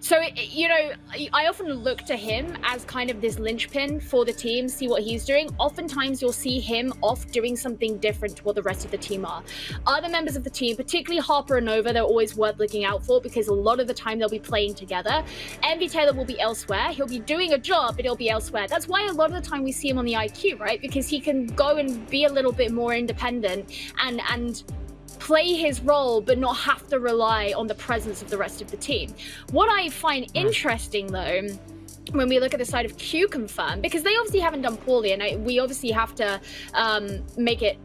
So, you know, I often look to him as kind of this linchpin for the team, see what he's doing. Oftentimes, you'll see him off doing something different to what the rest of the team are. Other members of the team, particularly Harper and Nova, they're always worth looking out for because a lot of the time they'll be playing together. MV Taylor will be elsewhere. He'll be doing a job, but he'll be elsewhere. That's why a lot of the time we see him on the IQ, right? Because he can go and be a little bit more independent and play his role, but not have to rely on the presence of the rest of the team. What I find interesting, though, when we look at the side of QConfirm, because they obviously haven't done poorly, and we obviously have to make it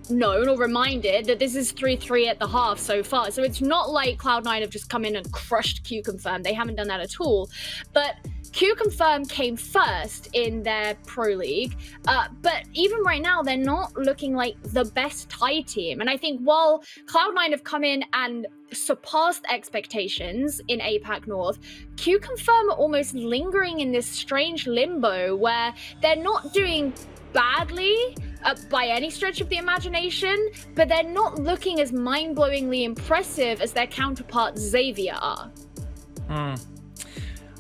known or reminded that this is 3-3 at the half so far. So it's not like Cloud9 have just come in and crushed QConfirm. They haven't done that at all. But QConfirm came first in their Pro League, but even right now, they're not looking like the best tie team. And I think while Cloud9 have come in and surpassed expectations in APAC North, QConfirm are almost lingering in this strange limbo where they're not doing badly by any stretch of the imagination, but they're not looking as mind-blowingly impressive as their counterparts Xavier are.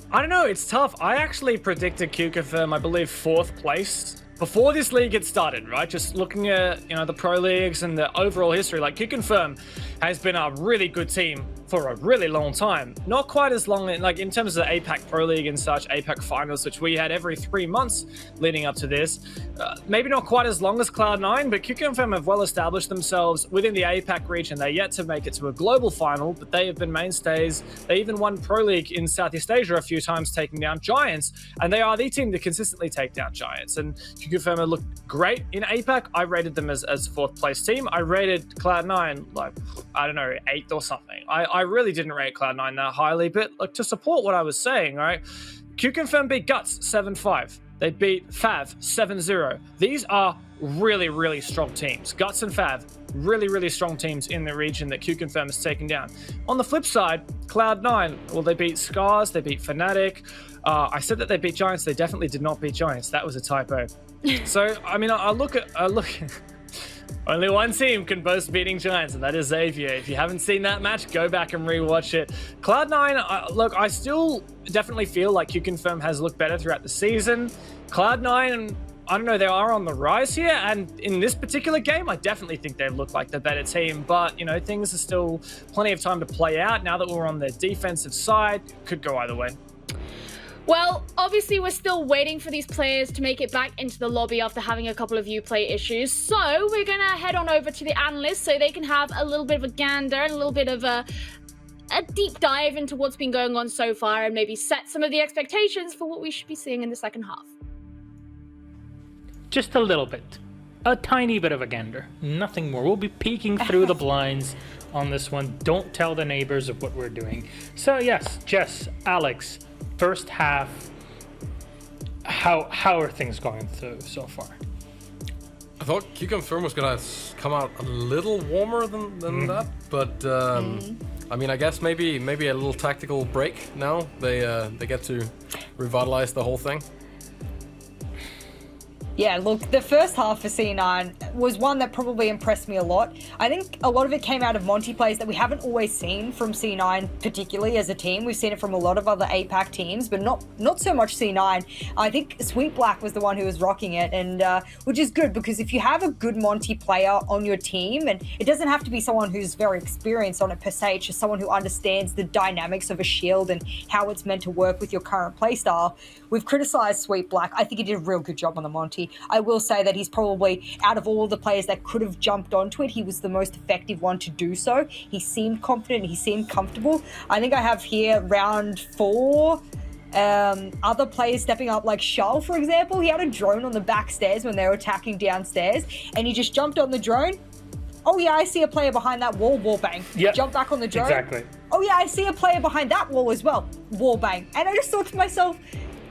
I don't know, it's tough. I actually predicted QConfirm, I believe, 4th place before this league had started, right? Just looking at, you know, the pro leagues and the overall history, like QConfirm has been a really good team for a really long time. Not quite as long, like in terms of the APAC Pro League and such, APAC finals, which we had every 3 months leading up to this. Maybe not quite as long as Cloud9, but QConfirm have well established themselves within the APAC region. They're yet to make it to a global final, but they have been mainstays. They even won Pro League in Southeast Asia a few times, taking down Giants, and they are the team to consistently take down Giants. And QConfirm have looked great in APAC. I rated them as 4th place team. I rated Cloud9 like, I don't know, 8th or something. I really didn't rate Cloud9 that highly, but like, to support what I was saying, right? QConfirm beat Guts 7-5. They beat Fav 7-0. These are really, really strong teams. Guts and Fav, really, really strong teams in the region that QConfirm has taken down. On the flip side, Cloud9, well, they beat Scars, they beat Fnatic. I said that they beat Giants. They definitely did not beat Giants. That was a typo. So, I mean, I look at only one team can boast beating Giants, and that is Xavier. If you haven't seen that match, go back and rewatch it. Cloud9, look, I still definitely feel like QConfirm has looked better throughout the season. Cloud9, I don't know, they are on the rise here, and in this particular game, I definitely think they've looked like the better team, but, you know, things are still plenty of time to play out. Now that we're on their defensive side, could go either way.
Well, obviously we're still waiting for these players to make it back into the lobby after having a couple of Uplay issues. So we're going to head on over to the analysts so they can have a little bit of a gander and a little bit of a deep dive into what's been going on so far and maybe set some of the expectations for what we should be seeing in the second half.
Just a little bit. A tiny bit of a gander. Nothing more. We'll be peeking through the blinds on this one. Don't tell the neighbors of what we're doing. So yes, Jess, Alex, first half, how are things going through so far?
I thought QConfirm was gonna come out a little warmer than that, but I mean, I guess maybe a little tactical break now. They get to revitalize the whole thing.
Yeah, look, the first half for C9 was one that probably impressed me a lot. I think a lot of it came out of Monty plays that we haven't always seen from C9, particularly as a team. We've seen it from a lot of other APAC teams, but not so much C9. I think Sweet Black was the one who was rocking it, and which is good because if you have a good Monty player on your team, and it doesn't have to be someone who's very experienced on it per se, it's just someone who understands the dynamics of a shield and how it's meant to work with your current playstyle. We've criticized Sweet Black. I think he did a real good job on the Monty. I will say that he's probably, out of all the players that could have jumped onto it, he was the most effective one to do so. He seemed confident, he seemed comfortable. I think I have here round 4, other players stepping up, like Charles, for example. He had a drone on the back stairs when they were attacking downstairs, and he just jumped on the drone. Oh yeah, I see a player behind that wall bang.
Yep.
Jump back on the drone.
Exactly.
Oh yeah, I see a player behind that wall as well. Wall bang. And I just thought to myself,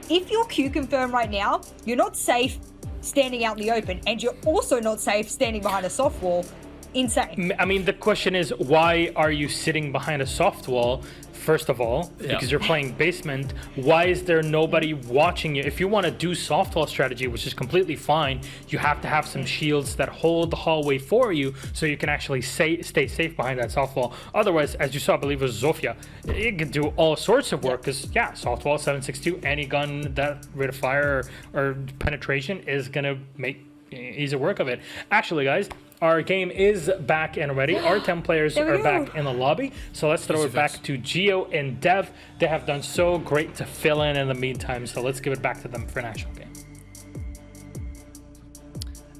if you're QConfirm right now, you're not safe standing out in the open, and you're also not safe standing behind a soft wall. Insane.
I mean, the question is, why are you sitting behind a soft wall? First of all, because you're playing basement. Why is there nobody watching you? If you want to do soft wall strategy, which is completely fine, you have to have some shields that hold the hallway for you so you can actually stay safe behind that soft wall. Otherwise, as you saw, I believe it was Zofia, it could do all sorts of work because, yeah, soft wall 762, any gun that rate of fire or penetration is going to make easy work of it. Actually, guys, our game is back and ready. Our 10 players are back in the lobby. So let's throw it back to Geo and Dev. They have done so great to fill in the meantime. So let's give it back to them for an actual game.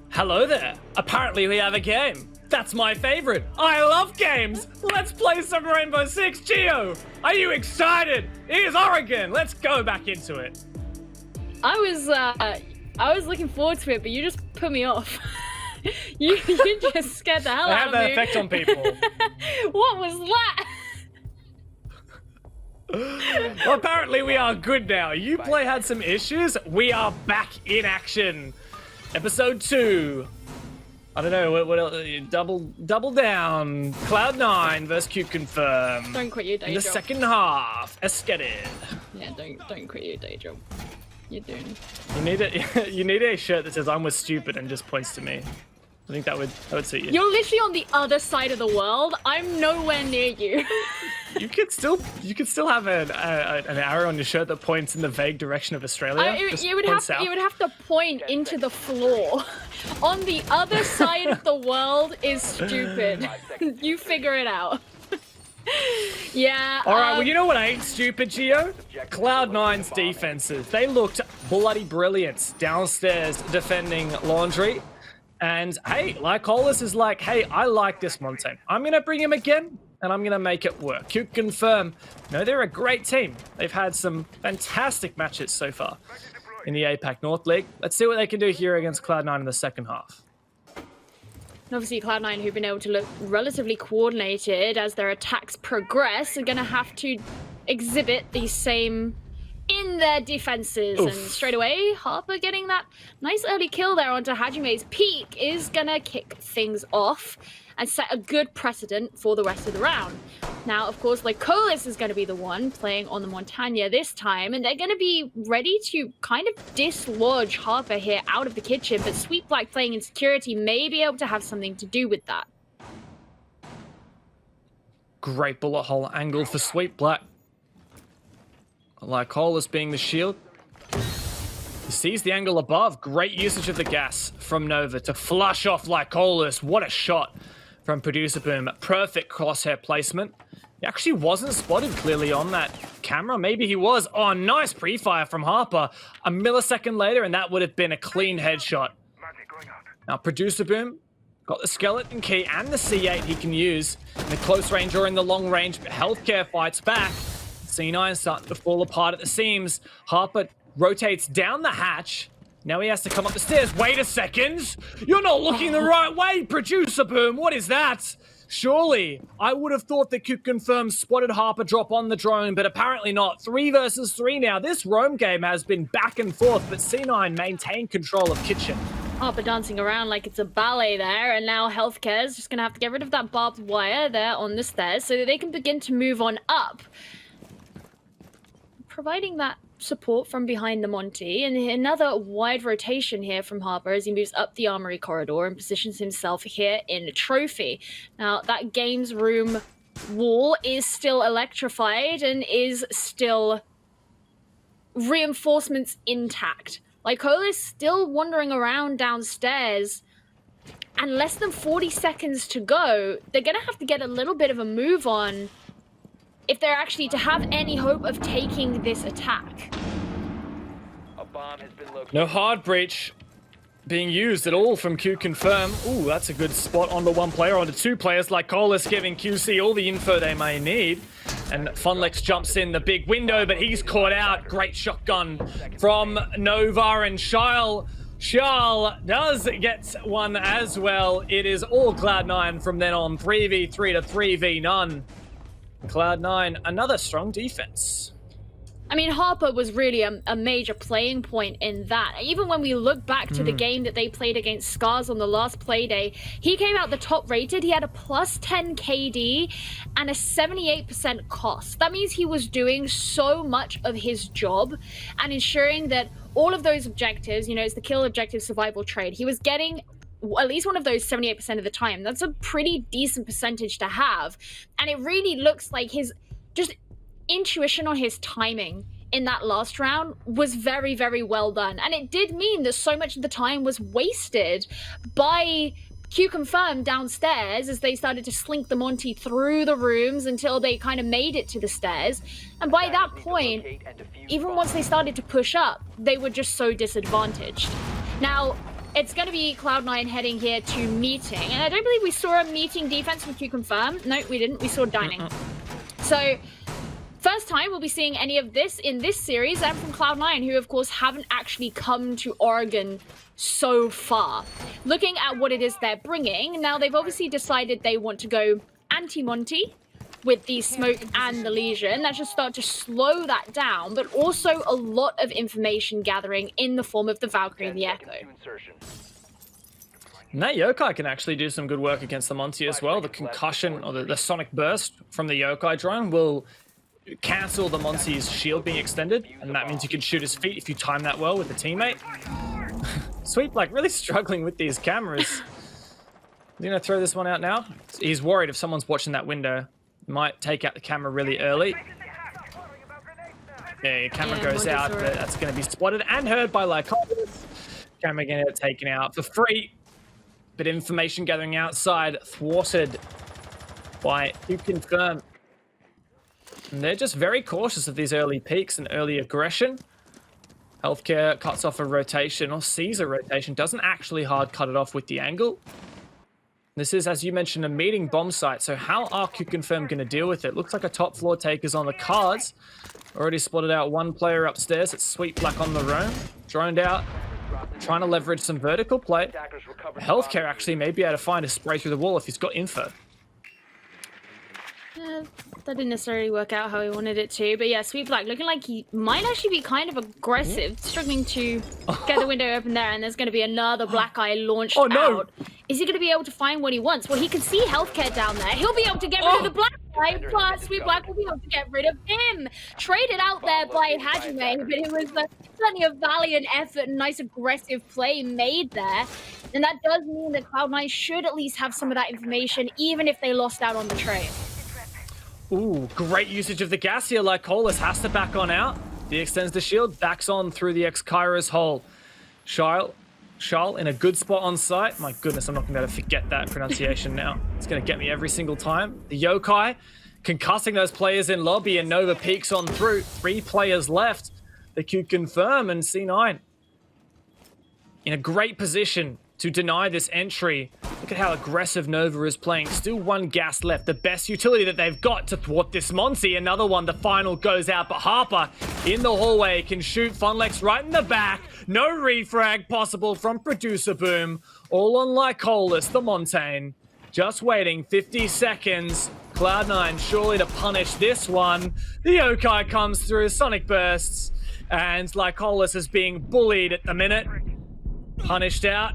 Hello there. Apparently we have a game. That's my favorite. I love games. Let's play some Rainbow Six. Geo, are you excited? Here's Oregon. Let's go back into it.
I was looking forward to it, but you just put me off. You just scared the hell out of me.
They have that effect on people.
What was that?
Well, apparently we are good now. Uplay had some issues. We are back in action. Episode 2. I don't know, what else? Double down. Cloud9 versus QConfirm.
Don't quit your day job.
In the second half. Let's get it.
Yeah, don't quit your day job. You're doing.
You need a shirt that says "I'm with stupid" and just points to me. I think that would suit you.
You're literally on the other side of the world. I'm nowhere near you.
You could still have an arrow on your shirt that points in the vague direction of Australia.
You would have to point into the floor. On the other side of the world is stupid. You figure it out. Yeah.
All right, well, you know what ain't stupid, Gio? Cloud9's defenses. They looked bloody brilliant downstairs defending Laundry. And hey, Lycolis is like, hey, I like this Montaigne. I'm going to bring him again, and I'm going to make it work. QConfirm, no, they're a great team. They've had some fantastic matches so far in the APAC North League. Let's see what they can do here against Cloud9 in the second half.
And obviously, Cloud9, who've been able to look relatively coordinated as their attacks progress, are going to have to exhibit the same in their defenses.
Oof.
And straight away, Harper getting that nice early kill there onto Hajime's peak is going to kick things off and set a good precedent for the rest of the round. Now, of course, Lycolis is going to be the one playing on the Montagna this time, and they're going to be ready to kind of dislodge Harper here out of the kitchen, but Sweet Black playing in security may be able to have something to do with that.
Great bullet hole angle for Sweet Black. Lycolis being the shield. He sees the angle above. Great usage of the gas from Nova to flush off Lycolis. What a shot from Producer Boom. Perfect crosshair placement. He actually wasn't spotted clearly on that camera. Maybe he was. Oh, nice pre-fire from Harper. A millisecond later, and that would have been a clean headshot. Now, Producer Boom got the skeleton key and the C8 he can use in the close range or in the long range. But Healthcare fights back. C9 starting to fall apart at the seams. Harper rotates down the hatch. Now he has to come up the stairs. Wait a second. You're not looking the right way, Producer Boom. What is that? Surely, I would have thought that QConfirm spotted Harper drop on the drone, but apparently not. 3 versus 3 now. This roam game has been back and forth, but C9 maintained control of Kitchen.
Harper dancing around like it's a ballet there, and now Healthcare is just going to have to get rid of that barbed wire there on the stairs so that they can begin to move on up. Providing that support from behind the Monty, and another wide rotation here from Harper as he moves up the armory corridor and positions himself here in Trophy. Now, that games room wall is still electrified and is still reinforcements intact. Lycolis still wandering around downstairs, and less than 40 seconds to go. They're going to have to get a little bit of a move on if they're actually to have any hope of taking this attack.
A bomb has been located.
No hard breach being used at all from QConfirm. Ooh, that's a good spot onto one player, onto 2 players. Lycolis giving QC all the info they may need. And Funlex jumps in the big window, but he's caught out. Great shotgun from Nova, and Charles does get one as well. It is all Cloud9 from then on. 3v3 to 3v none. Cloud9, another strong defense.
I mean, Harper was really a major playing point in that. Even when we look back to the game that they played against Scars on the last Playday, he came out the top rated. He had a plus 10 KD and a 78% cost. That means he was doing so much of his job and ensuring that all of those objectives, you know, it's the kill objective survival trade. He was getting at least one of those 78% of the time. That's a pretty decent percentage to have. And it really looks like his just intuition on his timing in that last round was very, very well done. And it did mean that so much of the time was wasted by QConfirm downstairs as they started to slink the Monty through the rooms until they kind of made it to the stairs. And by that point, even once they started to push up, they were just so disadvantaged. Now, it's going to be Cloud9 heading here to meeting. And I don't believe we saw a meeting defense from QConfirm. No, we didn't. We saw dining. So, first time we'll be seeing any of this in this series, and from Cloud9, who of course haven't actually come to Oregon so far. Looking at what it is they're bringing, now they've obviously decided they want to go anti-Monty with the smoke and the lesion. That should start to slow that down, but also a lot of information gathering in the form of the Valkyrie and the Echo.
And that Yokai can actually do some good work against the Monty as well. The concussion, or the sonic burst from the Yokai drone will cancel the Monty's shield being extended, and that means you can shoot his feet if you time that well with the teammate. Sweep, like, really struggling with these cameras. He's gonna throw this one out now. He's worried if someone's watching that window. Might take out the camera really early. Yeah, your camera goes out, but that's going to be spotted and heard by Lycolis. Camera going to get taken out for free. But information gathering outside thwarted by QConfirm. And they're just very cautious of these early peaks and early aggression. Healthcare cuts off a rotation or sees a rotation, doesn't actually hard cut it off with the angle. This is, as you mentioned, a meeting bomb site. So how are QConfirm going to deal with it? Looks like a top floor taker's on the cards. Already spotted out one player upstairs. It's Sweet Black on the roam. Droned out, trying to leverage some vertical play. Healthcare actually may be able to find a spray through the wall if he's got info.
That didn't necessarily work out how he wanted it to, but yeah, Sweet Black looking like he might actually be kind of aggressive, struggling to get the window open there, and there's going to be another black eye launched out. Is he going to be able to find what he wants? Well, he can see Healthcare down there. He'll be able to get rid of the black eye, but Sweet Black will be able to get rid of him. Traded out there by Hajime, but it was plenty of valiant effort and nice aggressive play made there. And that does mean that Cloud9 should at least have some of that information, even if they lost out on the trade.
Ooh, great usage of the gas here. Lycolis has to back on out. He extends the shield, backs on through the ex-Kairos hole. Charl in a good spot on site. My goodness, I'm not going to be able to forget that pronunciation now. It's going to get me every single time. The Yokai concussing those players in lobby, and Nova peeks on through. 3 players left. The QConfirm and C9 in a great position to deny this entry. Look at how aggressive Nova is playing. Still 1 gas left. The best utility that they've got to thwart this Monty. Another one. The final goes out, but Harper in the hallway can shoot Funlex right in the back. No refrag possible from Producer Boom. All on Lycolis, the Montaigne. Just waiting 50 seconds. Cloud9 surely to punish this one. The Yokai comes through, Sonic Bursts. And Lycolis is being bullied at the minute. Punished out.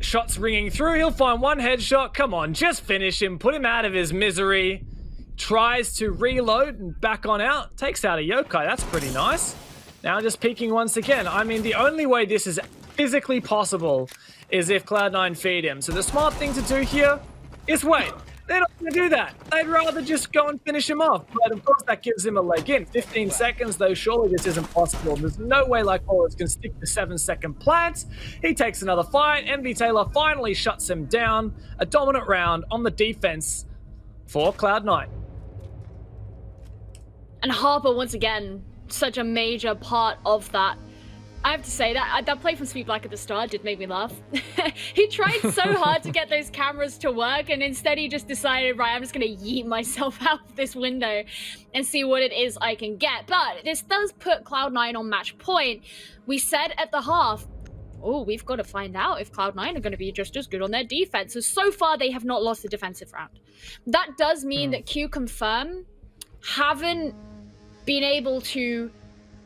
Shots ringing through. He'll find 1 headshot. Come on, just finish him. Put him out of his misery. Tries to reload and back on out. Takes out a Yokai. That's pretty nice. Now just peeking once again. I mean, the only way this is physically possible is if Cloud9 feed him. So the smart thing to do here is wait. They're not going to do that. They'd rather just go and finish him off. But of course, that gives him a leg in. 15 seconds, though, surely this isn't possible. There's no way Lycolis can stick the 7-second plant. He takes another fight. MV Taylor finally shuts him down. A dominant round on the defense for Cloud9.
And Harper, once again, such a major part of that. I have to say that play from Sweet Black at the start did make me laugh. He tried so hard to get those cameras to work, and instead he just decided, right, I'm just going to yeet myself out of this window and see what it is I can get. But this does put Cloud9 on match point. We said at the half, oh, we've got to find out if Cloud9 are going to be just as good on their defense. So far, they have not lost a defensive round. That does mean that QConfirm haven't been able to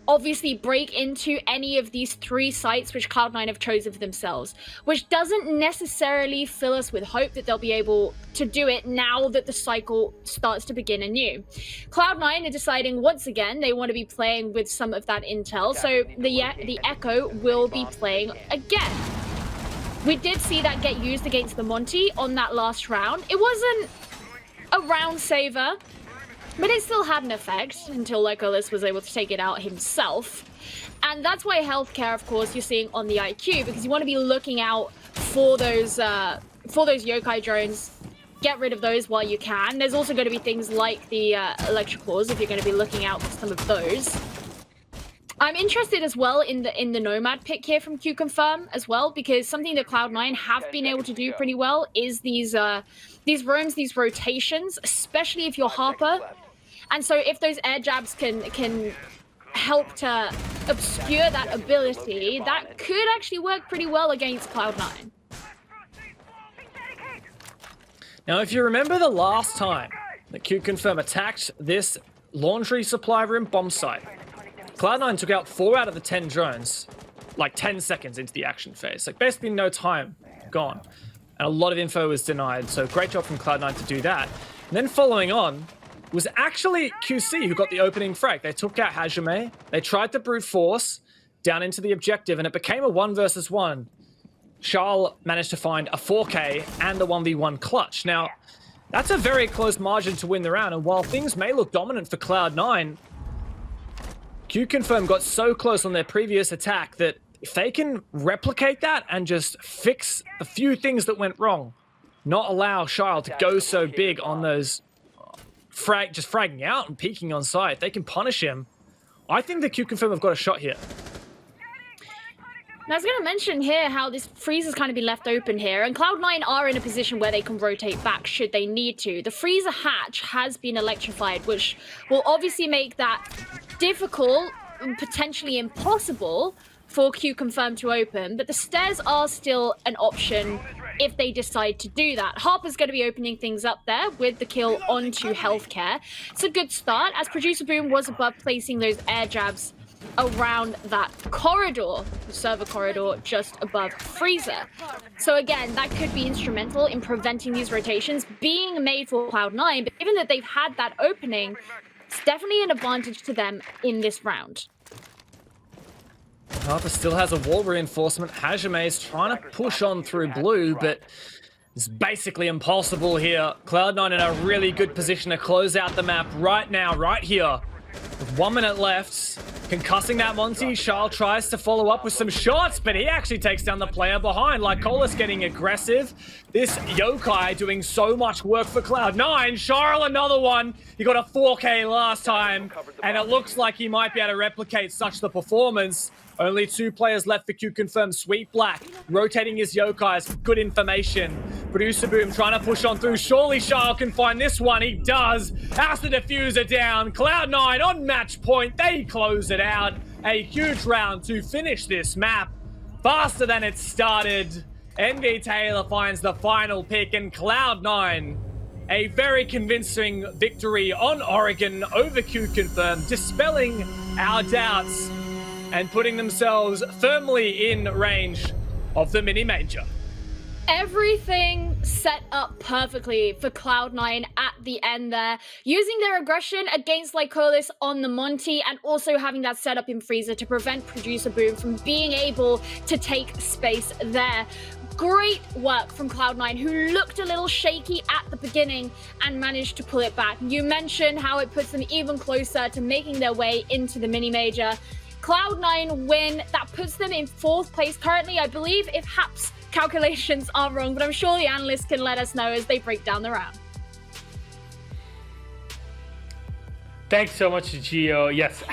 obviously break into any of these 3 sites which Cloud9 have chosen for themselves, which doesn't necessarily fill us with hope that they'll be able to do it now that the cycle starts to begin anew. Cloud9 are deciding once again they want to be playing with some of that intel, so the Echo will be playing again. We did see that get used against the Monty on that last round. It wasn't a round saver, but it still had an effect until Lycolis was able to take it out himself. And that's why Healthcare, of course, you're seeing on the IQ, because you want to be looking out for those Yokai drones. Get rid of those while you can. There's also going to be things like the electricals, if you're going to be looking out for some of those. I'm interested as well in the Nomad pick here from QConfirm as well, because something that Cloud9 have been able to do pretty well is these roams, these rotations, especially if you're Harper. And so if those air jabs can help to obscure that ability, that could actually work pretty well against Cloud9.
Now, if you remember the last time that QConfirm attacked this laundry supply room bomb site, Cloud9 took out 4 out of the 10 drones, like 10 seconds into the action phase. Like basically no time gone. And a lot of info was denied, so great job from Cloud9 to do that. And then following on was actually QC who got the opening frag. They took out Hajime, they tried to brute force down into the objective, and it became a 1 versus 1. Charles managed to find a 4K and a 1v1 clutch. Now, that's a very close margin to win the round, and while things may look dominant for Cloud9, QConfirm got so close on their previous attack that if they can replicate that and just fix the few things that went wrong, not allow Charles to go so big on those just fragging out and peeking on site. They can punish him. I think the QConfirm have got a shot here.
I was going to mention here how this freezer's kind of been left open here, and Cloud9 are in a position where they can rotate back should they need to. The freezer hatch has been electrified, which will obviously make that difficult, potentially impossible for QConfirm to open, but the stairs are still an option if they decide to do that. Harper's going to be opening things up there with the kill onto Healthcare. It's a good start, as Producer Boom was above placing those air jabs around that corridor, the server corridor just above Freezer. So again, that could be instrumental in preventing these rotations being made for Cloud9, but given that they've had that opening, it's definitely an advantage to them in this round.
Harper still has a wall reinforcement. Hajime is trying to push on through blue, but it's basically impossible here. Cloud9 in a really good position to close out the map right now, right here. With 1 minute left, concussing that Monty, Charles tries to follow up with some shots, but he actually takes down the player behind. Lycolis getting aggressive. This Yokai doing so much work for Cloud9. Charles, another one. He got a 4K last time, and it looks like he might be able to replicate such the performance. Only 2 players left for QConfirm. Sweet Black rotating his Yokais. Good information. Producer Boom trying to push on through. Surely Charles can find this one. He does. Has the diffuser down. Cloud9 on match point. They close it out. A huge round to finish this map. Faster than it started. NV Taylor finds the final pick, and Cloud9, a very convincing victory on Oregon over QConfirm, dispelling our doubts and putting themselves firmly in range of the mini major.
Everything set up perfectly for Cloud9 at the end there, using their aggression against Lycolis on the Monty, and also having that setup in Freezer to prevent Producer Boom from being able to take space there. Great work from Cloud9, who looked a little shaky at the beginning and managed to pull it back. You mentioned how it puts them even closer to making their way into the mini major. Cloud9 win. That puts them in 4th place currently, I believe, if Hap's calculations are wrong, but I'm sure the analysts can let us know as they break down the round.
Thanks so much, Gio. Yes.